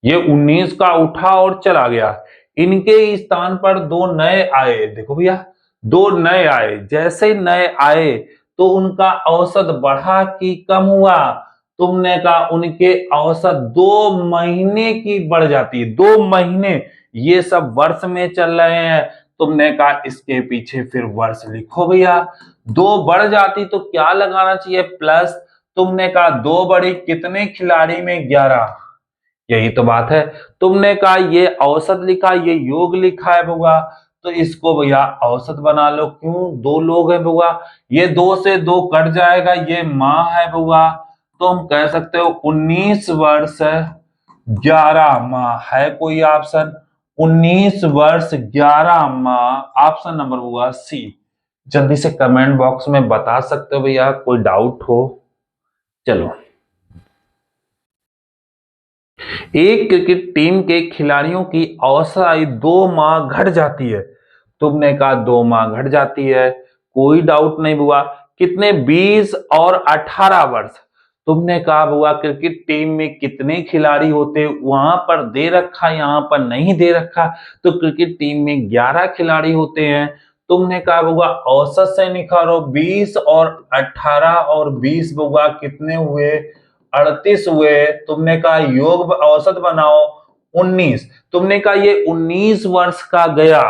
ये 19 का उठा और चला गया। इनके स्थान पर दो नए आए। देखो भैया, दो नए आए, जैसे नए आए तो उनका औसत बढ़ा कि कम हुआ। तुमने कहा उनके औसत 2 महीने की बढ़ जाती है, 2 महीने। ये सब वर्ष में चल रहे हैं। तुमने कहा इसके पीछे फिर वर्ष लिखो भैया। 2 बढ़ जाती तो क्या लगाना चाहिए, प्लस। तुमने कहा 2 बढ़ी कितने खिलाड़ी में, 11। यही तो बात है। तुमने कहा ये औसत लिखा, ये योग लिखा है बुआ, तो इसको भैया औसत बना लो। क्यों, 2 लोग हैं बुआ, ये 2 से 2 कट जाएगा, ये माह है बुआ। तो हम कह सकते हो 19 वर्ष 11 माह है कोई ऑप्शन। 19 वर्ष 11 माह, ऑप्शन नंबर हुआ सी। जल्दी से कमेंट बॉक्स में बता सकते हो भैया, कोई डाउट हो। चलो, एक क्रिकेट टीम के खिलाड़ियों की औसत आयु 2 माह घट जाती है। तुमने कहा 2 माह घट जाती है, कोई डाउट नहीं हुआ। कितने, 20 और 18 वर्ष। तुमने कहा हुआ क्रिकेट टीम में कितने खिलाड़ी होते, वहां पर दे रखा, यहां पर नहीं दे रखा। तो क्रिकेट टीम में 11 खिलाड़ी होते हैं। तुमने कहा होगा औसत से निकालो, 20 और 18 और 20 होगा कितने हुए, 38 हुए। तुमने कहा योग औसत बनाओ 19। तुमने कहा ये 19 वर्ष का गया,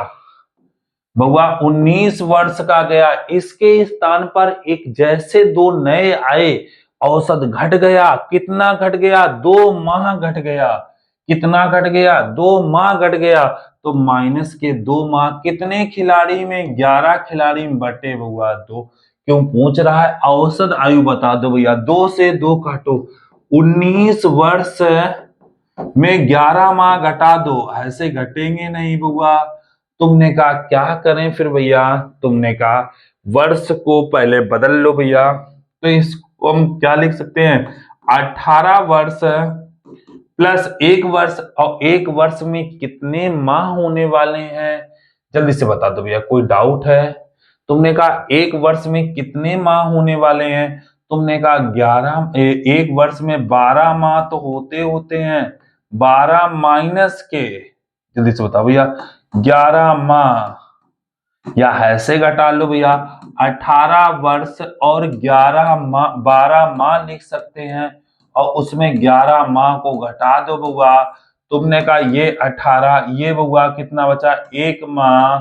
बउआ 19 वर्ष का गया, इसके स्थान पर एक जैसे दो नए आए, औसत घट गया। कितना घट गया? 2 माह घट गया। कितना घट गया? 2 माह घट गया। तो माइनस के 2 माह कितने खिलाड़ी में? 11 खिलाड़ी में बटे बउआ 2। क्यों पूछ रहा है? औसत आयु बता दो भैया। 2 से 2 काटो, 19 वर्ष में 11 माह घटा दो। ऐसे घटेंगे नहीं बउआ। तुमने कहा क्या करें फिर भैया? तुमने कहा वर्ष को पहले बदल लो भैया। तो इसको हम क्या लिख सकते हैं? 18 वर्ष प्लस 1 वर्ष, और 1 वर्ष में कितने माह होने वाले हैं? जल्दी से बता दो भैया, कोई डाउट है? तुमने कहा 1 वर्ष में कितने माह होने वाले हैं? तुमने कहा 1 वर्ष में 12 माह तो होते होते हैं। 12 माइनस के, जल्दी से बताओ भैया, 11 माह, या ऐसे घटा लो भैया। 18 वर्ष और 12 माह लिख सकते हैं, और उसमें 11 माह को घटा दो बउआ। तुमने कहा ये 18, ये बउआ कितना बचा? 1 माह।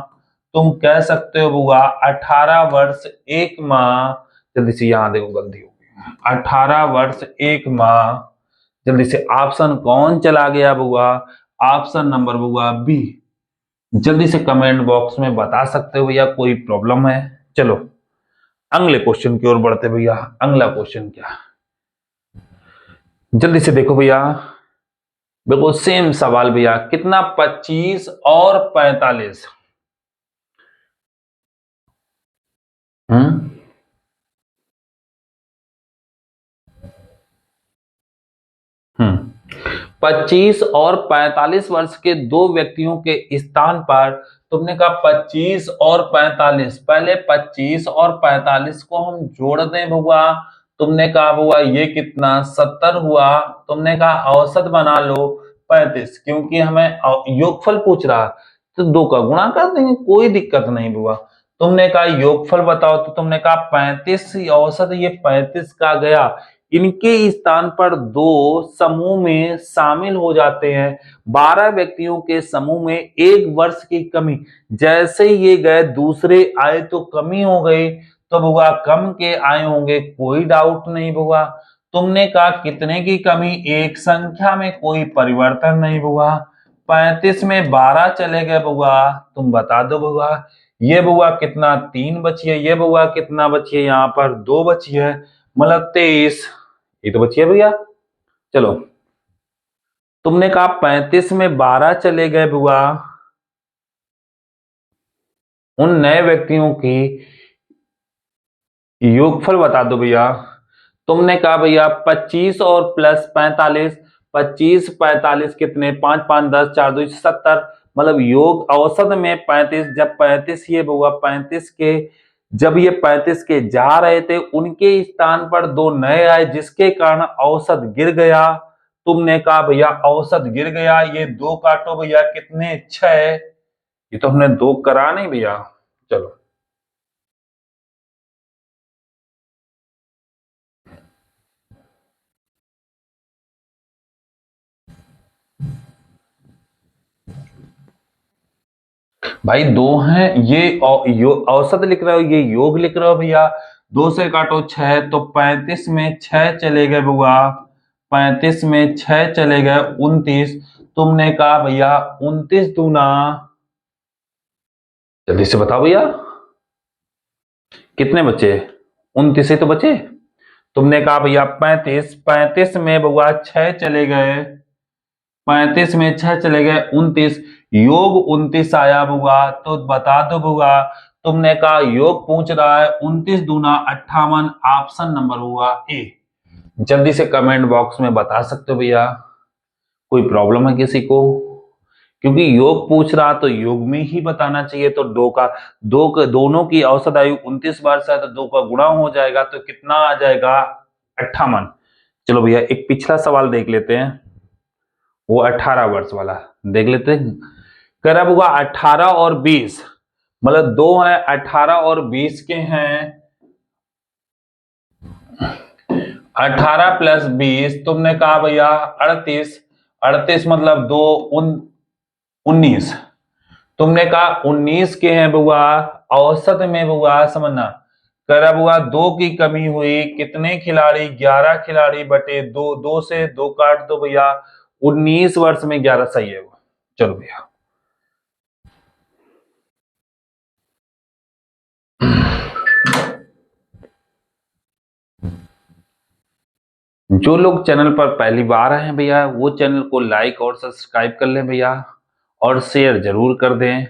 तुम कह सकते हो बउआ 18 वर्ष 1 माह। जल्दी से यहां देखो, गलती हो गई। 18 वर्ष 1 माह। जल्दी से ऑप्शन कौन चला गया बउआ? ऑप्शन नंबर बउआ बी। जल्दी से कमेंट बॉक्स में बता सकते हो भैया, कोई प्रॉब्लम है? चलो अगले क्वेश्चन की ओर बढ़ते भैया। अगला क्वेश्चन क्या? जल्दी से देखो भैया, बिल्कुल सेम सवाल भैया। कितना? 25 और 45। हम्म 25 और 45 वर्ष के दो व्यक्तियों के स्थान पर तुमने कहा 25 और 45। पहले 25 और 45 को हम जोड़ दें बउआ। तुमने कहा बउआ ये कितना? 70 हुआ। तुमने कहा औसत बना लो 35, क्योंकि हमें योगफल पूछ रहा, तो 2 का गुणा कर देंगे, कोई दिक्कत नहीं बउआ। तुमने कहा योगफल बताओ, तो तुमने कहा 35 औसत, ये 35 का गया। इनके स्थान पर दो समूह में शामिल हो जाते हैं। 12 व्यक्तियों के समूह में 1 वर्ष की कमी। जैसे ही ये गए दूसरे आए तो कमी हो गई, तो बुआ कम के आए होंगे, कोई डाउट नहीं बुआ। तुमने कहा कितने की कमी? एक संख्या में कोई परिवर्तन नहीं बुआ। 35 में 12 चले गए बुआ। तुम बता दो बुआ, ये बुआ कितना? 3 बची है। ये बुआ कितना बची है? यहाँ पर 2 बची है, मतलब 23। ये तो बची है भैया। चलो, तुमने कहा 35 में 12 चले गए बुआ। उन नए व्यक्तियों की योगफल बता दो भैया। तुमने कहा भैया 25 और प्लस 45। 25 45 कितने? 5 5 10, 4 2 70, मतलब योग औसत में 35। जब 35 ये बुआ 35 के, जब ये 35 के जा रहे थे, उनके स्थान पर दो नए आए, जिसके कारण औसत गिर गया। तुमने कहा भैया औसत गिर गया। ये 2 काटो भैया, कितने? 6। ये तो हमने 2 करा नहीं भैया। चलो, भाई 2 हैं, ये औसत लिख रहे हो, ये योग लिख रहे हो भैया। 2 से काटो 6, तो 35 में 6 चले गए बुआ। 35 में 6 चले गए 29। तुमने कहा भैया 29 दूना, जल्दी से बताओ भैया कितने बचे? 29 ही तो बचे। तुमने कहा भैया 35। 35 में बुआ 6 चले गए। 35 में 6 चले गए 29। योग 29 आया बुआ, तो बता दो बुआ। तुमने कहा योग पूछ रहा है, 29 दूना 58। ऑप्शन नंबर हुआ ए। जल्दी से कमेंट बॉक्स में बता सकते हो भैया, कोई प्रॉब्लम है किसी को? क्योंकि योग पूछ रहा तो योग में ही बताना चाहिए। तो दोनों की औसत आयु 29 वर्ष है, तो 2 का गुणा हो जाएगा, तो कितना आ जाएगा? 58। चलो भैया एक पिछला सवाल देख लेते हैं, वो 18 वर्ष वाला देख लेते हैं। कह रहा होगा 18 और 20, मतलब 2 है, 18 और 20 के हैं। 18 प्लस 20, तुमने कहा भैया 38। 38 मतलब 2 19। तुमने कहा 19 के हैं बुआ, औसत में बुआ समझना। कह रहा बुआ 2 की कमी हुई, कितने खिलाड़ी, 11 खिलाड़ी बटे 2, 2 से 2 काट दो भैया, 19 वर्ष में 11 सही है वो। चलो भैया, जो लोग चैनल पर पहली बार आए हैं भैया, वो चैनल को लाइक और सब्सक्राइब कर लें भैया, और शेयर जरूर कर दें।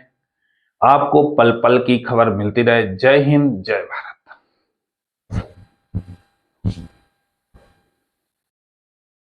आपको पल पल की खबर मिलती रहे। जय हिंद, जय भारत।